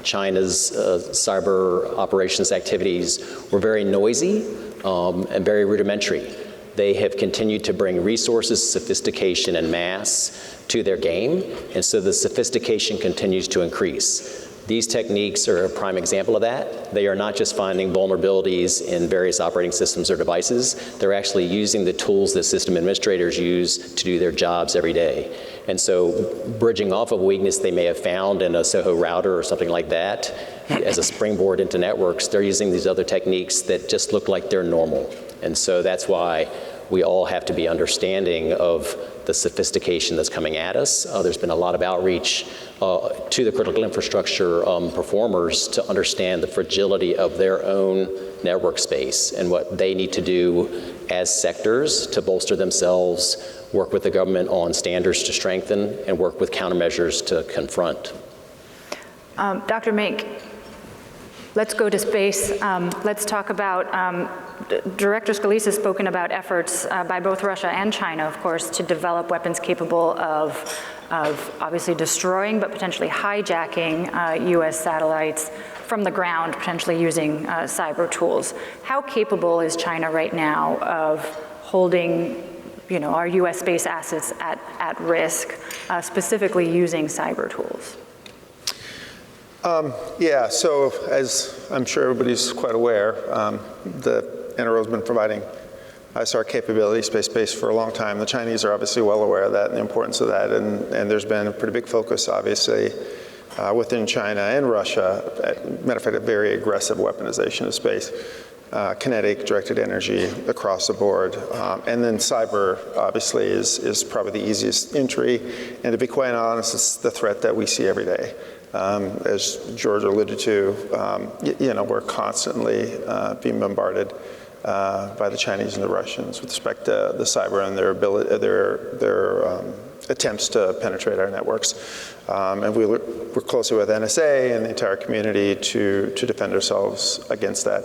China's cyber operations activities were very noisy and very rudimentary. They have continued to bring resources, sophistication, and mass to their game, and so the sophistication continues to increase. These techniques are a prime example of that. They are not just finding vulnerabilities in various operating systems or devices, they're actually using the tools that system administrators use to do their jobs every day. And so bridging off of a weakness they may have found in a Soho router or something like that as a springboard into networks, they're using these other techniques that just look like they're normal. And so that's why we all have to be understanding of the sophistication that's coming at us. There's been a lot of outreach to the critical infrastructure performers to understand the fragility of their own network space and what they need to do as sectors to bolster themselves, work with the government on standards to strengthen, and work with countermeasures to confront. Dr. Mink, let's go to space. Let's talk about, Director Scalise has spoken about efforts by both Russia and China, of course, to develop weapons capable of obviously destroying, but potentially hijacking US satellites from the ground, potentially using cyber tools. How capable is China right now of holding our US space assets at risk, specifically using cyber tools? Yeah, so as I'm sure everybody's quite aware, the NRO has been providing ISR capability, space-based, for a long time. The Chinese are obviously well aware of that and the importance of that, and there's been a pretty big focus, obviously, within China and Russia. Matter of fact, a very aggressive weaponization of space, kinetic, directed energy across the board. And then cyber, obviously, is probably the easiest entry. And to be quite honest, it's the threat that we see every day. As George alluded to, we're constantly being bombarded by the Chinese and the Russians with respect to the cyber and their attempts to penetrate our networks. And we work closely with NSA and the entire community to defend ourselves against that.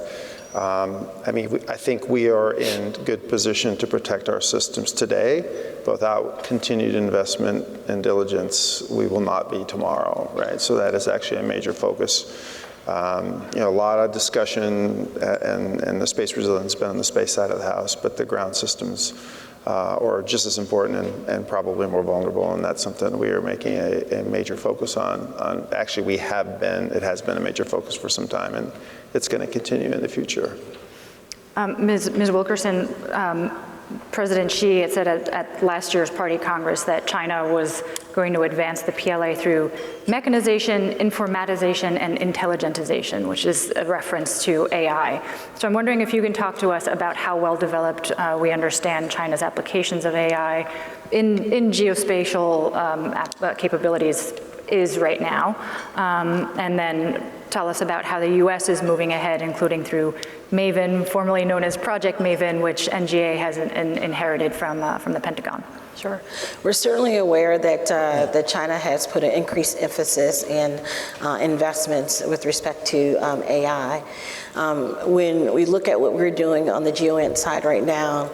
I think we are in good position to protect our systems today, but without continued investment and diligence, we will not be tomorrow, right? So that is actually a major focus. A lot of discussion and the space resilience has been on the space side of the house, but the ground systems are just as important and probably more vulnerable, and that's something we are making a major focus on. Actually, it has been a major focus for some time, and it's going to continue in the future. Ms. Wilkerson, President Xi had said at last year's Party Congress that China was going to advance the PLA through mechanization, informatization, and intelligentization, which is a reference to AI. So I'm wondering if you can talk to us about how well developed we understand China's applications of AI in geospatial capabilities is right now, and then tell us about how the U.S. is moving ahead, including through MAVEN, formerly known as Project MAVEN, which NGA has inherited from the Pentagon. Sure. We're certainly aware that that China has put an increased emphasis in investments with respect to AI. When we look at what we're doing on the GeoInt side right now,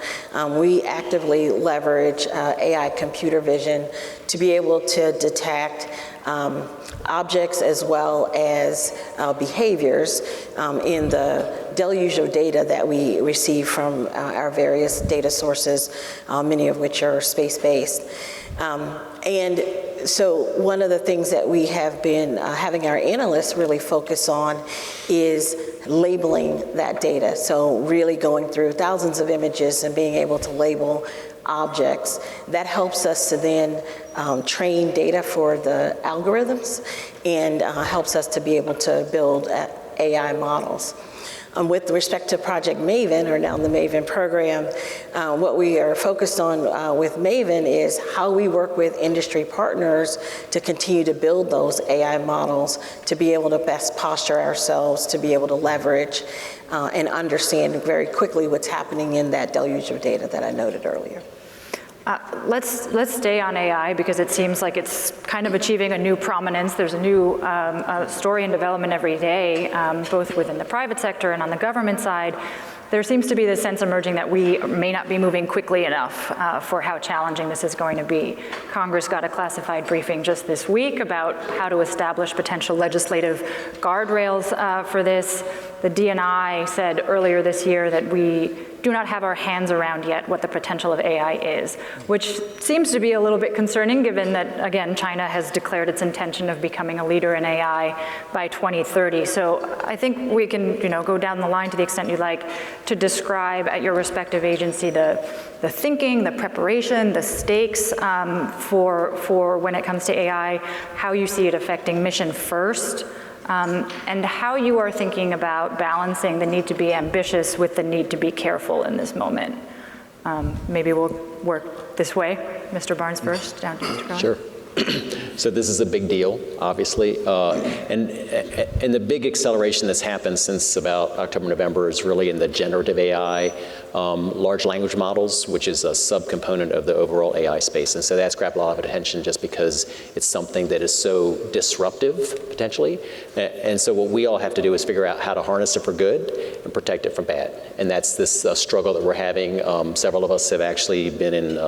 we actively leverage AI computer vision to be able to detect objects as well as behaviors in the deluge of data that we receive from our various data sources, many of which are space-based. And so one of the things that we have been having our analysts really focus on is labeling that data. So really going through thousands of images and being able to label objects. That helps us to then train data for the algorithms and helps us to be able to build AI models. With respect to Project MAVEN, or now the MAVEN program, what we are focused on with MAVEN is how we work with industry partners to continue to build those AI models, to be able to best posture ourselves, to be able to leverage and understand very quickly what's happening in that deluge of data that I noted earlier. Let's stay on AI because it seems like it's kind of achieving a new prominence. There's a new story and development every day, both within the private sector and on the government side. There seems to be this sense emerging that we may not be moving quickly enough for how challenging this is going to be. Congress got a classified briefing just this week about how to establish potential legislative guardrails for this. The DNI said earlier this year that we do not have our hands around yet what the potential of AI is, which seems to be a little bit concerning given that, again, China has declared its intention of becoming a leader in AI by 2030. So I think we can, go down the line to the extent you'd like to describe at your respective agency the thinking, the preparation, the stakes for when it comes to AI, how you see it affecting mission first, and how you are thinking about balancing the need to be ambitious with the need to be careful in this moment. Maybe we'll work this way. Mr. Barnes first, down to Mr. Cohen. Sure. So this is a big deal, obviously, and the big acceleration that's happened since about October, November is really in the generative AI, large language models, which is a subcomponent of the overall AI space. And so that's grabbed a lot of attention just because it's something that is so disruptive, potentially. And so what we all have to do is figure out how to harness it for good and protect it from bad. And that's this struggle that we're having. Several of us have actually been in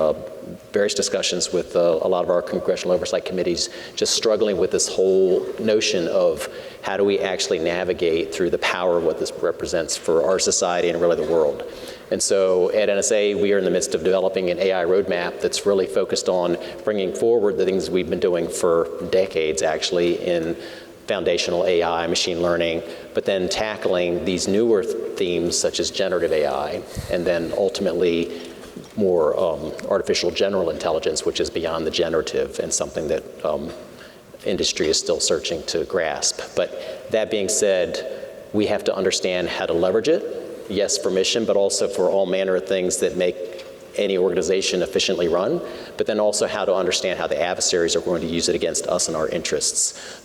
various discussions with a lot of our congressional oversight committees, just struggling with this whole notion of how do we actually navigate through the power of what this represents for our society and really the world. And so at NSA, we are in the midst of developing an AI roadmap that's really focused on bringing forward the things we've been doing for decades, actually, in foundational AI, machine learning, but then tackling these newer themes such as generative AI, and then ultimately more artificial general intelligence, which is beyond the generative and something that industry is still searching to grasp. But that being said, we have to understand how to leverage it, yes, for mission, but also for all manner of things that make any organization efficiently run, but then also how to understand how the adversaries are going to use it against us and our interests.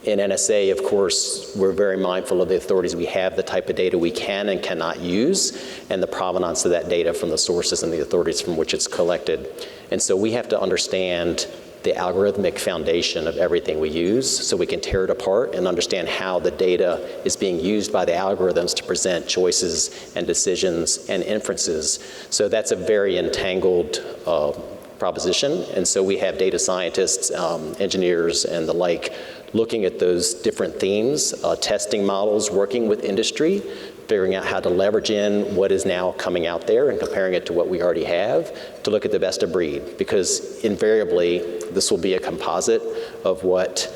In NSA, of course, we're very mindful of the authorities we have, the type of data we can and cannot use, and the provenance of that data from the sources and the authorities from which it's collected. And so we have to understand the algorithmic foundation of everything we use so we can tear it apart and understand how the data is being used by the algorithms to present choices and decisions and inferences. So that's a very entangled proposition. And so we have data scientists, engineers, and the like looking at those different themes, testing models, working with industry, figuring out how to leverage in what is now coming out there and comparing it to what we already have to look at the best of breed. Because invariably, this will be a composite of what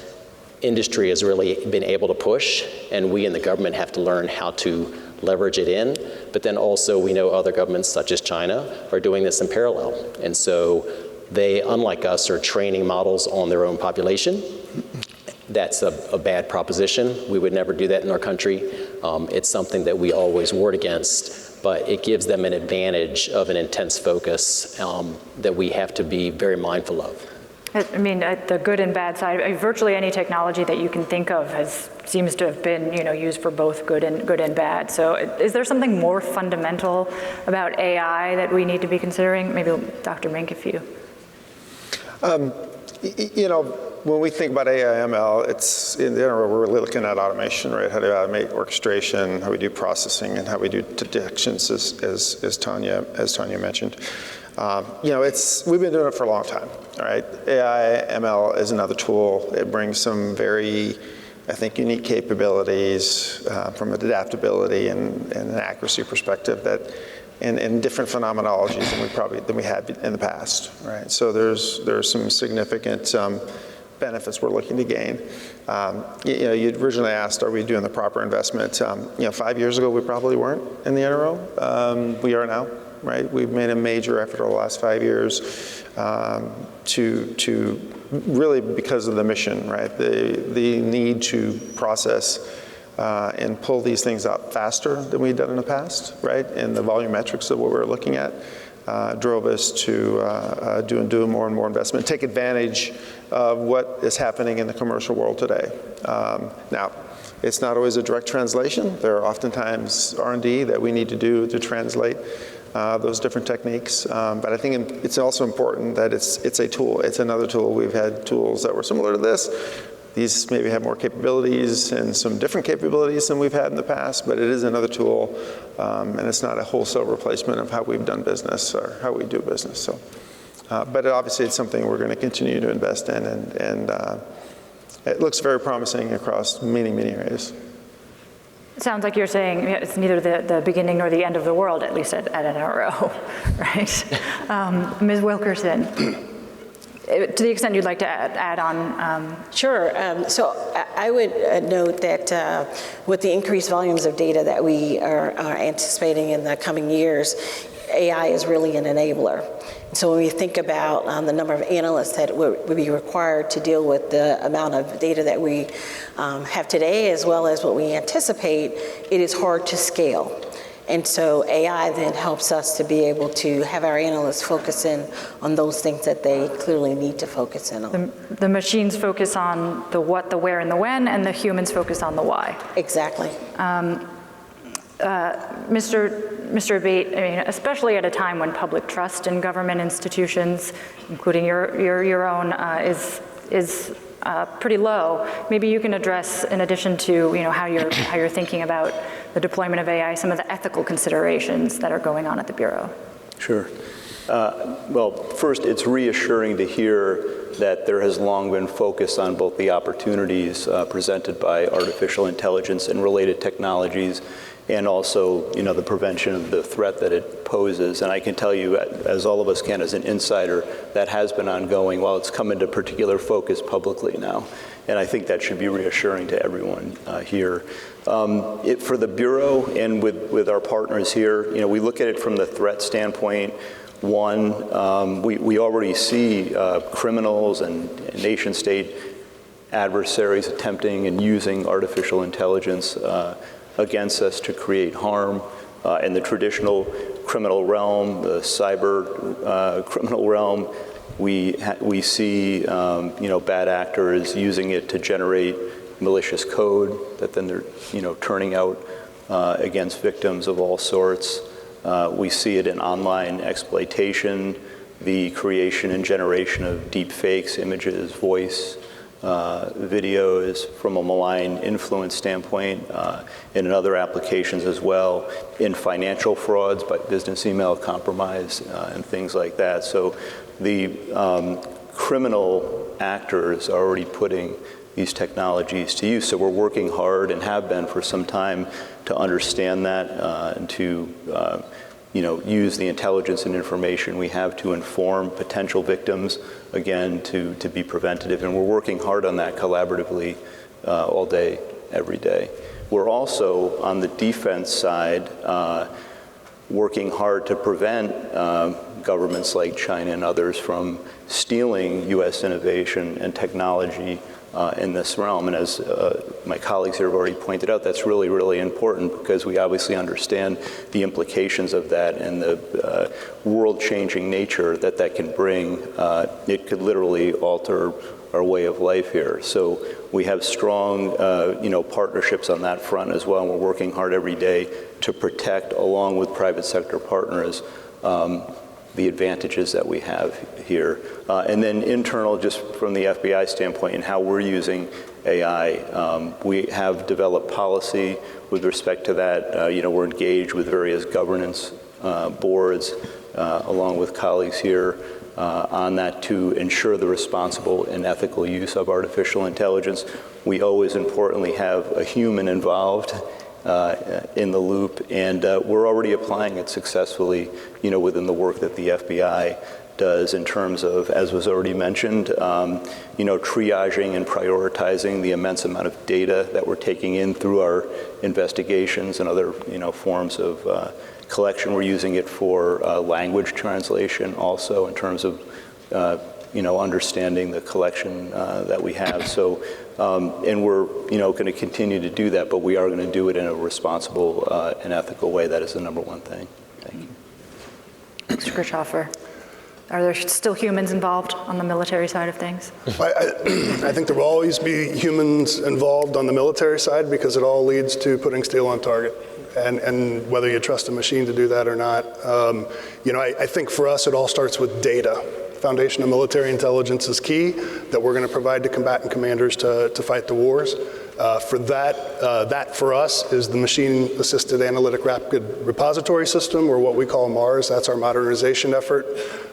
industry has really been able to push, and we in the government have to learn how to leverage it in. But then also we know other governments, such as China, are doing this in parallel. And so they, unlike us, are training models on their own population. That's a bad proposition. We would never do that in our country. It's something that we always ward against, but it gives them an advantage of an intense focus that we have to be very mindful of. I mean, the good and bad side, virtually any technology that you can think of seems to have been, used for both good and bad. So is there something more fundamental about AI that we need to be considering? Maybe Dr. Mink, if you. When we think about AI, ML, it's in general, we're really looking at automation, right? How to automate orchestration, how we do processing, and how we do detections, as Tanya mentioned. We've been doing it for a long time, all right? AI, ML is another tool. It brings some very, I think, unique capabilities from an adaptability and an accuracy perspective that, and different phenomenologies than we had in the past, right? So there's some significant benefits we're looking to gain. You originally asked, are we doing the proper investment? 5 years ago, we probably weren't in the NRO. We are now, right? We've made a major effort over the last 5 years to really, because of the mission, right? The need to process and pull these things up faster than we've done in the past, right? And the volumetrics of what we're looking at drove us to do more and more investment, take advantage of what is happening in the commercial world today. Now, it's not always a direct translation. There are oftentimes R&D that we need to do to translate those different techniques. But I think it's also important that it's a tool. It's another tool. We've had tools that were similar to this. These maybe have more capabilities and some different capabilities than we've had in the past, but it is another tool, and it's not a wholesale replacement of how we've done business or how we do business. So, but obviously it's something we're going to continue to invest in, and it looks very promising across many, many areas. It sounds like you're saying it's neither the beginning nor the end of the world, at least at NRO, right? Ms. Wilkerson. To the extent you'd like to add on. Sure. So I would note that with the increased volumes of data that we are anticipating in the coming years, AI is really an enabler. So when we think about the number of analysts that would be required to deal with the amount of data that we have today, as well as what we anticipate, it is hard to scale. And so AI then helps us to be able to have our analysts focus in on those things that they clearly need to focus in on. The machines focus on the what, the where, and the when, and the humans focus on the why. Exactly. Mr. Abate, I mean, especially at a time when public trust in government institutions, including your own, is pretty low. Maybe you can address, in addition to how you're thinking about the deployment of AI, some of the ethical considerations that are going on at the Bureau. Sure. Well, first, it's reassuring to hear that there has long been focus on both the opportunities presented by artificial intelligence and related technologies, and also, the prevention of the threat that it poses. And I can tell you, as all of us can as an insider, that has been ongoing while it's come into particular focus publicly now. And I think that should be reassuring to everyone here. For the Bureau and with our partners here, we look at it from the threat standpoint. One, we already see criminals and nation-state adversaries attempting and using artificial intelligence against us to create harm in the traditional criminal realm, the cyber criminal realm. We see bad actors using it to generate malicious code that then they're turning out against victims of all sorts. We see it in online exploitation, the creation and generation of deep fakes, images, voice, videos from a malign influence standpoint, and in other applications as well, in financial frauds, but business email compromise and things like that. So the criminal actors are already putting these technologies to use. So we're working hard and have been for some time to understand that and to use the intelligence and information we have to inform potential victims, again, to be preventative. And we're working hard on that collaboratively all day, every day. We're also, on the defense side, working hard to prevent governments like China and others from stealing U.S. innovation and technology in this realm. And as my colleagues here have already pointed out, that's really, really important because we obviously understand the implications of that and the world-changing nature that that can bring. It could literally alter our way of life here. So we have strong, partnerships on that front as well, and we're working hard every day to protect, along with private sector partners, the advantages that we have here. And then internal, just from the FBI standpoint and how we're using AI, we have developed policy with respect to that. We're engaged with various governance boards, along with colleagues here, on that to ensure the responsible and ethical use of artificial intelligence. We always importantly have a human involved in the loop, and we're already applying it successfully, within the work that the FBI does in terms of, as was already mentioned, triaging and prioritizing the immense amount of data that we're taking in through our investigations and other, forms of collection. We're using it for language translation also in terms of, understanding the collection that we have. So, and we're, going to continue to do that, but we are going to do it in a responsible and ethical way. That is the number one thing. Thank you. Mr. Kirchhoffer, are there still humans involved on the military side of things? I think there will always be humans involved on the military side because it all leads to putting steel on target. And whether you trust a machine to do that or not, I think for us it all starts with data. Foundation of military intelligence is key that we're going to provide to combatant commanders to fight the wars. For that for us is the machine-assisted analytic rapid repository system, or what we call MARS. That's our modernization effort.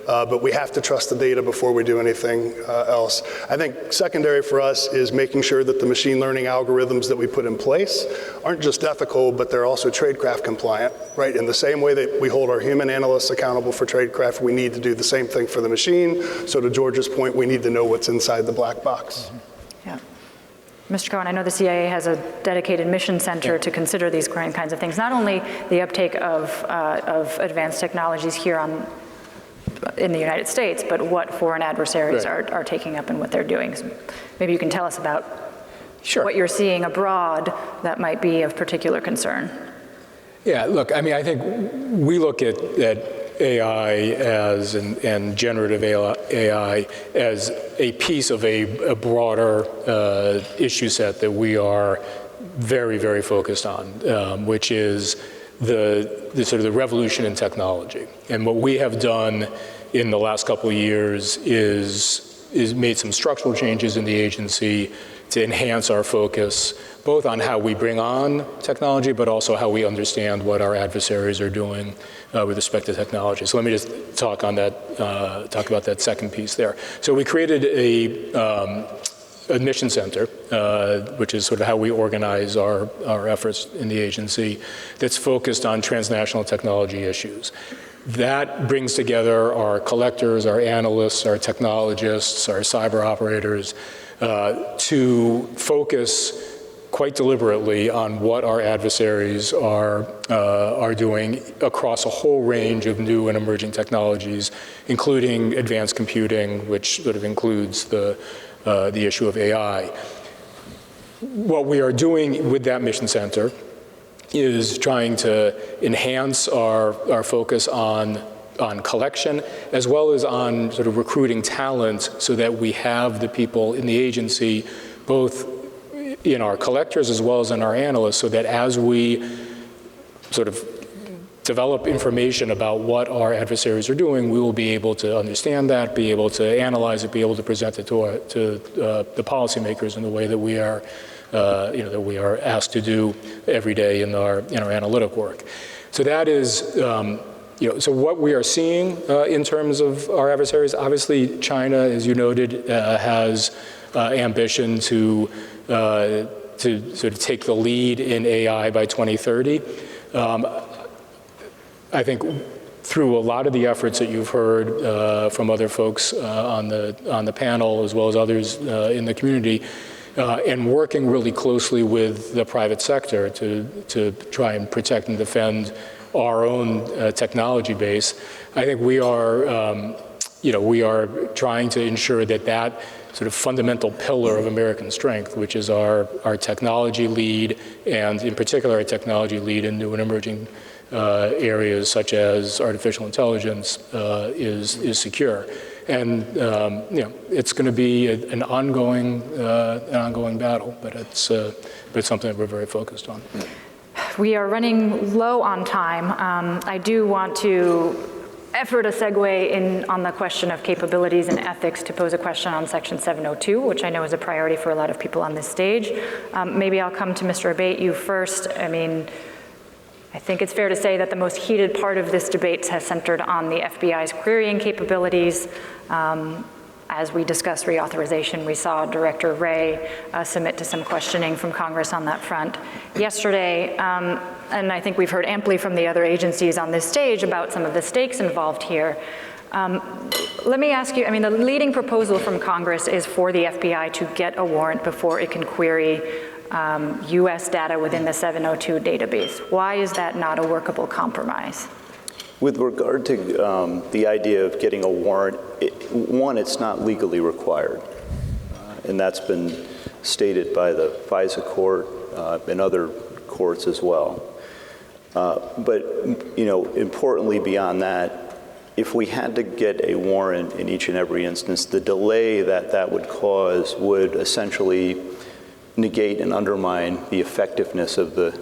But we have to trust the data before we do anything else. I think secondary for us is making sure that the machine learning algorithms that we put in place aren't just ethical, but they're also tradecraft compliant, right? In the same way that we hold our human analysts accountable for tradecraft, we need to do the same thing for the machine. So to George's point, we need to know what's inside the black box. Yeah. Mr. Cohen, I know the CIA has a dedicated mission center to consider these kinds of things, not only the uptake of advanced technologies here in the United States, but what foreign adversaries are taking up and what they're doing. So maybe you can tell us about what you're seeing abroad that might be of particular concern. Yeah, look, I think we look at AI as, and generative AI as a piece of a broader issue set that we are very, very focused on, which is the sort of the revolution in technology. And what we have done in the last couple of years is made some structural changes in the agency to enhance our focus, both on how we bring on technology, but also how we understand what our adversaries are doing with respect to technology. So let me just talk about that second piece there. So we created a mission center, which is sort of how we organize our efforts in the agency, that's focused on transnational technology issues. That brings together our collectors, our analysts, our technologists, our cyber operators, to focus quite deliberately on what our adversaries are doing across a whole range of new and emerging technologies, including advanced computing, which sort of includes the issue of AI. What we are doing with that mission center is trying to enhance our focus on collection, as well as on sort of recruiting talent so that we have the people in the agency, both in our collectors as well as in our analysts, so that as we sort of develop information about what our adversaries are doing, we will be able to understand that, be able to analyze it, be able to present it to the policymakers in the way that we are, that we are asked to do every day in our analytic work. So that is, so what we are seeing in terms of our adversaries, obviously China, as you noted, has ambition to sort of take the lead in AI by 2030. I think through a lot of the efforts that you've heard from other folks on the panel, as well as others in the community, and working really closely with the private sector to try and protect and defend our own technology base, I think we are, we are trying to ensure that that sort of fundamental pillar of American strength, which is our technology lead, and in particular our technology lead in new and emerging areas such as artificial intelligence, is secure. And it's going to be an ongoing battle, but it's something that we're very focused on. We are running low on time. I do want to effort a segue in on the question of capabilities and ethics to pose a question on Section 702, which I know is a priority for a lot of people on this stage. Maybe I'll come to Mr. Abate, you first. I mean, I think it's fair to say that the most heated part of this debate has centered on the FBI's querying capabilities. As we discussed reauthorization, we saw Director Wray submit to some questioning from Congress on that front yesterday. And I think we've heard amply from the other agencies on this stage about some of the stakes involved here. Let me ask you, I mean, the leading proposal from Congress is for the FBI to get a warrant before it can query US data within the 702 database. Why is that not a workable compromise? With regard to the idea of getting a warrant, one, it's not legally required. And that's been stated by the FISA court and other courts as well. But, importantly beyond that, if we had to get a warrant in each and every instance, the delay that would cause would essentially negate and undermine the effectiveness of the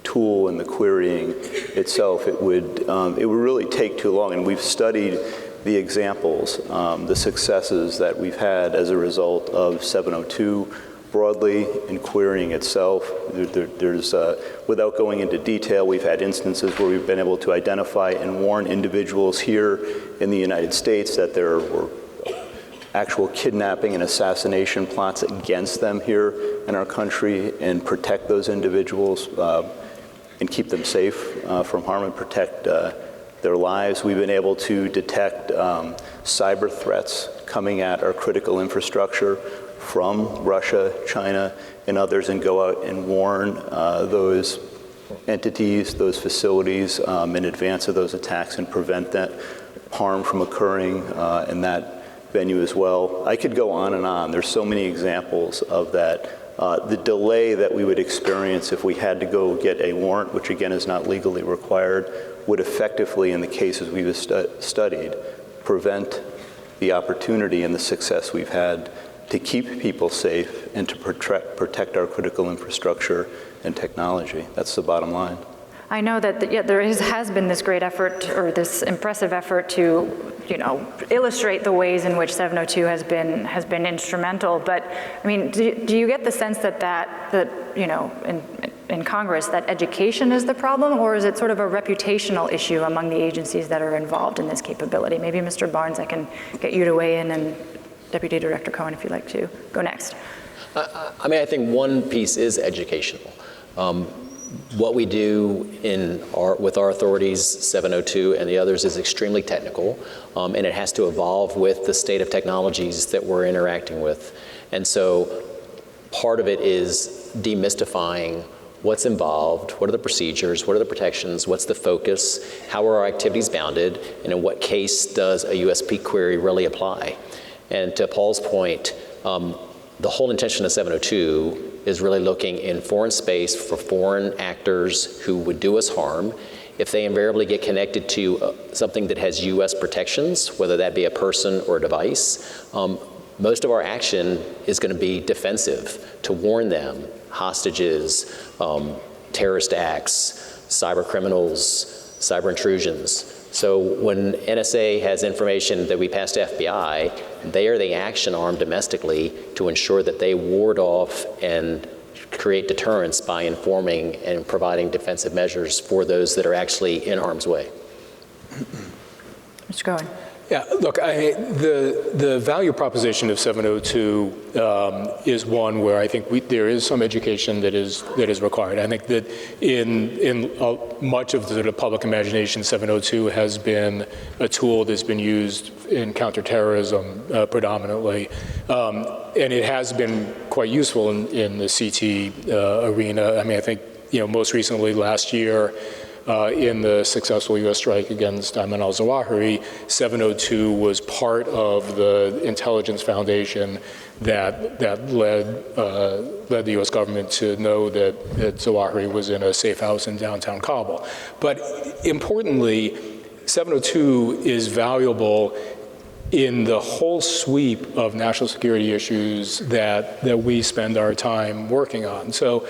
tool and the querying itself. It would really take too long, and we've studied the examples, the successes that we've had as a result of 702 broadly in querying itself. There's without going into detail, we've had instances where we've been able to identify and warn individuals here in the United States that there were actual kidnapping and assassination plots against them here in our country, and protect those individuals and keep them safe from harm and protect their lives. We've been able to detect cyber threats coming at our critical infrastructure from Russia, China, and others, and go out and warn those entities, those facilities in advance of those attacks, and prevent that harm from occurring in that venue as well. I could go on and on. There's so many examples of that. The delay that we would experience if we had to go get a warrant, which again is not legally required, would effectively, in the cases we've studied, prevent the opportunity and the success we've had to keep people safe and to protect our critical infrastructure and technology. That's the bottom line. I know that there has been this great effort, or this impressive effort to, illustrate the ways in which 702 has been instrumental. But I mean, do you get the sense that in Congress that education is the problem, or is it sort of a reputational issue among the agencies that are involved in this capability? Maybe Mr. Barnes, I can get you to weigh in, and Deputy Director Cohen, if you'd like to go next. I think one piece is educational. What we do with our authorities, 702 and the others, is extremely technical, and it has to evolve with the state of technologies that we're interacting with. And so part of it is demystifying what's involved, what are the procedures, what are the protections, what's the focus, how are our activities bounded, and in what case does a USP query really apply. And to Paul's point, the whole intention of 702 is really looking in foreign space for foreign actors who would do us harm. If they invariably get connected to something that has US protections, whether that be a person or a device, most of our action is going to be defensive to warn them, hostages, terrorist acts, cyber criminals, cyber intrusions. So when NSA has information that we pass to FBI, they are the action arm domestically to ensure that they ward off and create deterrence by informing and providing defensive measures for those that are actually in harm's way. Mr. Cohen. Yeah, look, the value proposition of 702 is one where I think there is some education that is required. I think that in much of the public imagination, 702 has been a tool that's been used in counterterrorism predominantly, and it has been quite useful in the CT arena. I mean, I think most recently last year, in the successful U.S. strike against Ayman al-Zawahiri, 702 was part of the intelligence foundation that led the U.S. government to know that Zawahiri was in a safe house in downtown Kabul. But importantly, 702 is valuable in the whole sweep of national security issues that we spend our time working on. So,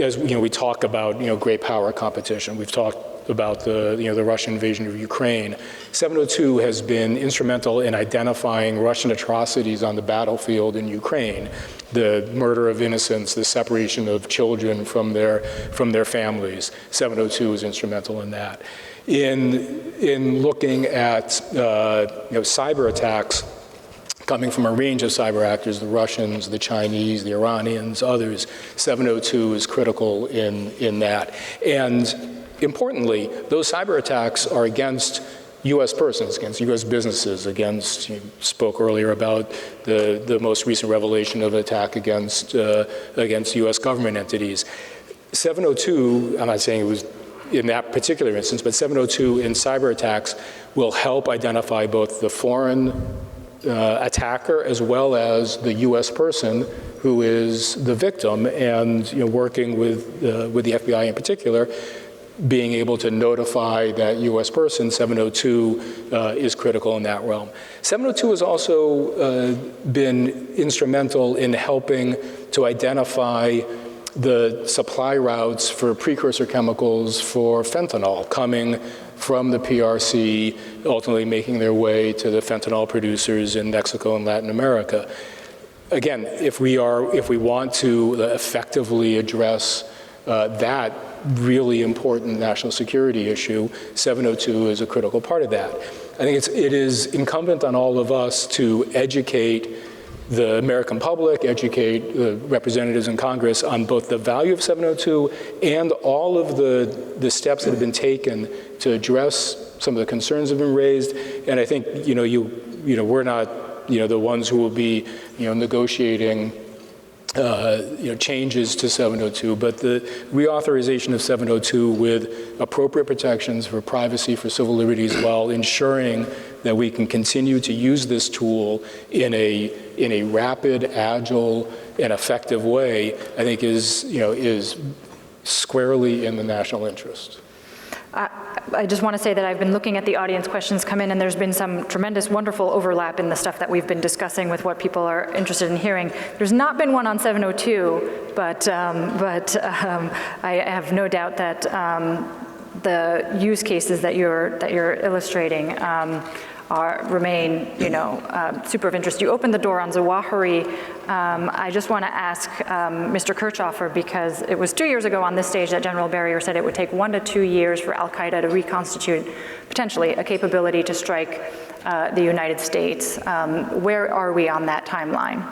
as we talk about great power competition, we've talked about the Russian invasion of Ukraine. 702 has been instrumental in identifying Russian atrocities on the battlefield in Ukraine, the murder of innocents, the separation of children from their families. 702 is instrumental in that. In looking at cyber attacks coming from a range of cyber actors, the Russians, the Chinese, the Iranians, others, 702 is critical in that. And importantly, those cyber attacks are against U.S. persons, against U.S. businesses, against, you spoke earlier about the most recent revelation of an attack against U.S. government entities. 702, I'm not saying it was in that particular instance, but 702 in cyber attacks will help identify both the foreign attacker as well as the U.S. person who is the victim, and working with the FBI in particular, being able to notify that U.S. person, 702 is critical in that realm. 702 has also been instrumental in helping to identify the supply routes for precursor chemicals for fentanyl coming from the PRC, ultimately making their way to the fentanyl producers in Mexico and Latin America. Again, if we want to effectively address that really important national security issue, 702 is a critical part of that. I think it is incumbent on all of us to educate the American public, educate the representatives in Congress on both the value of 702 and all of the steps that have been taken to address some of the concerns that have been raised. And I think we're not the ones who will be negotiating changes to 702, but the reauthorization of 702 with appropriate protections for privacy, for civil liberties, while ensuring that we can continue to use this tool in a rapid, agile, and effective way, I think is squarely in the national interest. I just want to say that I've been looking at the audience questions come in, and there's been some tremendous, wonderful overlap in the stuff that we've been discussing with what people are interested in hearing. There's not been one on 702, but I have no doubt that the use cases that you're illustrating remain, super of interest. You opened the door on Zawahiri. I just want to ask Mr. Kirchhoffer, because it was 2 years ago on this stage that General Berrier said it would take 1 to 2 years for al-Qaeda to reconstitute, potentially, a capability to strike the United States. Where are we on that timeline?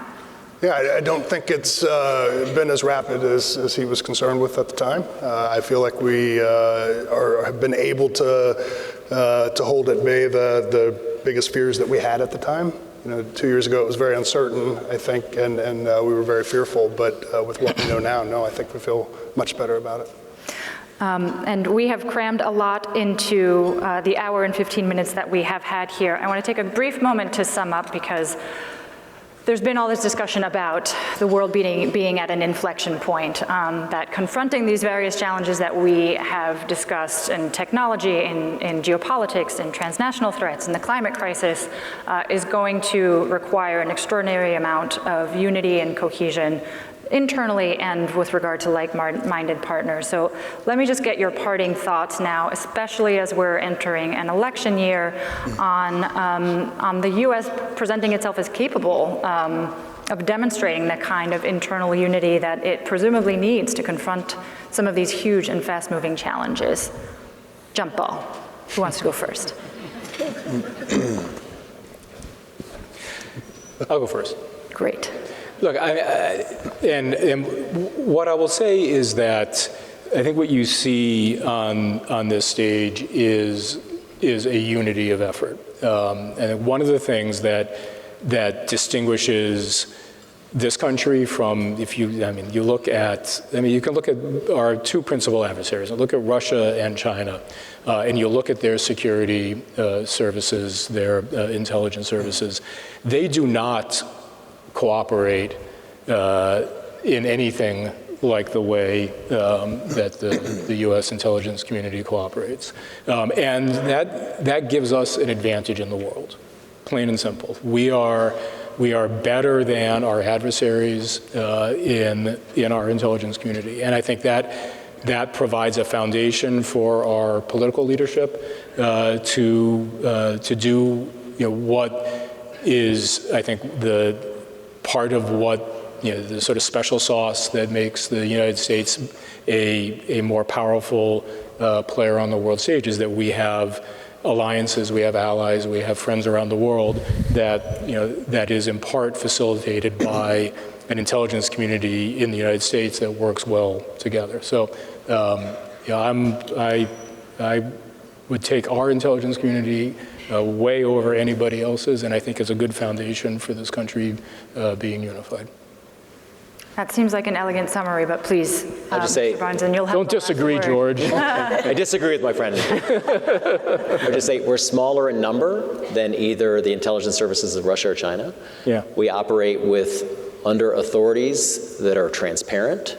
Yeah, I don't think it's been as rapid as he was concerned with at the time. I feel like we have been able to hold at bay the biggest fears that we had at the time. 2 years ago it was very uncertain, I think, and we were very fearful. But with what we know now, no, I think we feel much better about it. And we have crammed a lot into the hour and 15 minutes that we have had here. I want to take a brief moment to sum up, because there's been all this discussion about the world being at an inflection point, that confronting these various challenges that we have discussed in technology, in geopolitics, in transnational threats, in the climate crisis, is going to require an extraordinary amount of unity and cohesion internally and with regard to like-minded partners. So let me just get your parting thoughts now, especially as we're entering an election year, on the U.S. presenting itself as capable of demonstrating the kind of internal unity that it presumably needs to confront some of these huge and fast-moving challenges. Jump ball. Who wants to go first? I'll go first. Great. Look, and what I will say is that I think what you see on this stage is a unity of effort. And one of the things that distinguishes this country from, you can look at our two principal adversaries. Look at Russia and China, and you look at their security services, their intelligence services. They do not cooperate in anything like the way that the U.S. intelligence community cooperates. And that gives us an advantage in the world, plain and simple. We are better than our adversaries in our intelligence community. And I think that provides a foundation for our political leadership to do what is, I think, the part of what the sort of special sauce that makes the United States a more powerful player on the world stage is that we have alliances, we have allies, we have friends around the world that is in part facilitated by an intelligence community in the United States that works well together. So, I would take our intelligence community way over anybody else's, and I think it's a good foundation for this country being unified. That seems like an elegant summary, but please, I'll just say, Mr. Brunson, you'll have don't disagree, George. I disagree with my friend. I'll just say we're smaller in number than either the intelligence services of Russia or China. Yeah. We operate under authorities that are transparent.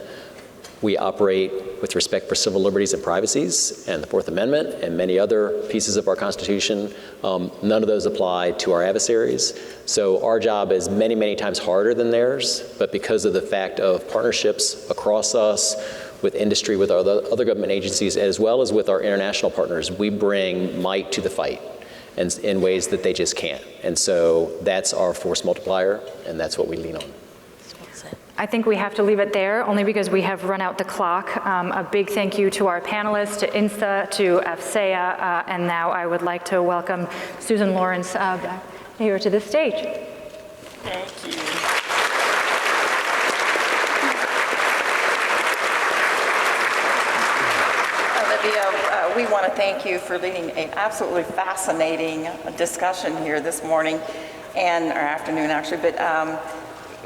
We operate with respect for civil liberties and privacies and the Fourth Amendment and many other pieces of our Constitution. None of those apply to our adversaries. So our job is many, many times harder than theirs, but because of the fact of partnerships across us, with industry, with other government agencies, as well as with our international partners, we bring might to the fight and in ways that they just can't. And so that's our force multiplier, and that's what we lean on. I think we have to leave it there, only because we have run out the clock. A big thank you to our panelists, to INSA, to AFCEA, and now I would like to welcome Susan Lawrence back here to the stage. Thank you. Olivia, we want to thank you for leading an absolutely fascinating discussion here this morning, or afternoon actually, but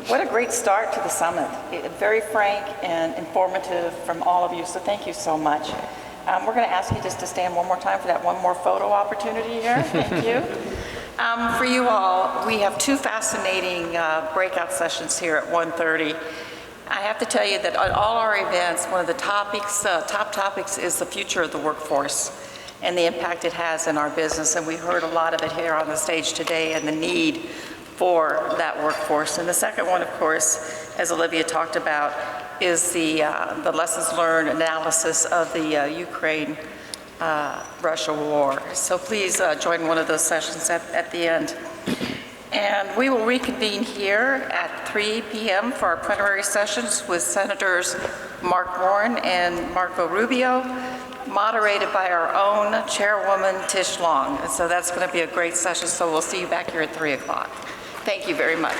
what a great start to the summit. Very frank and informative from all of you, so thank you so much. We're going to ask you just to stand one more time for that one more photo opportunity here. Thank you. For you all, we have two fascinating breakout sessions here at 1:30. I have to tell you that at all our events, one of the top topics is the future of the workforce and the impact it has in our business, and we heard a lot of it here on the stage today and the need for that workforce. And the second one, of course, as Olivia talked about, is the lessons learned analysis of the Ukraine-Russia war. So please join one of those sessions at the end. And we will reconvene here at 3 p.m. for our plenary sessions with Senators Mark Warren and Marco Rubio, moderated by our own Chairwoman Tish Long. And so that's going to be a great session, so we'll see you back here at 3 o'clock. Thank you very much.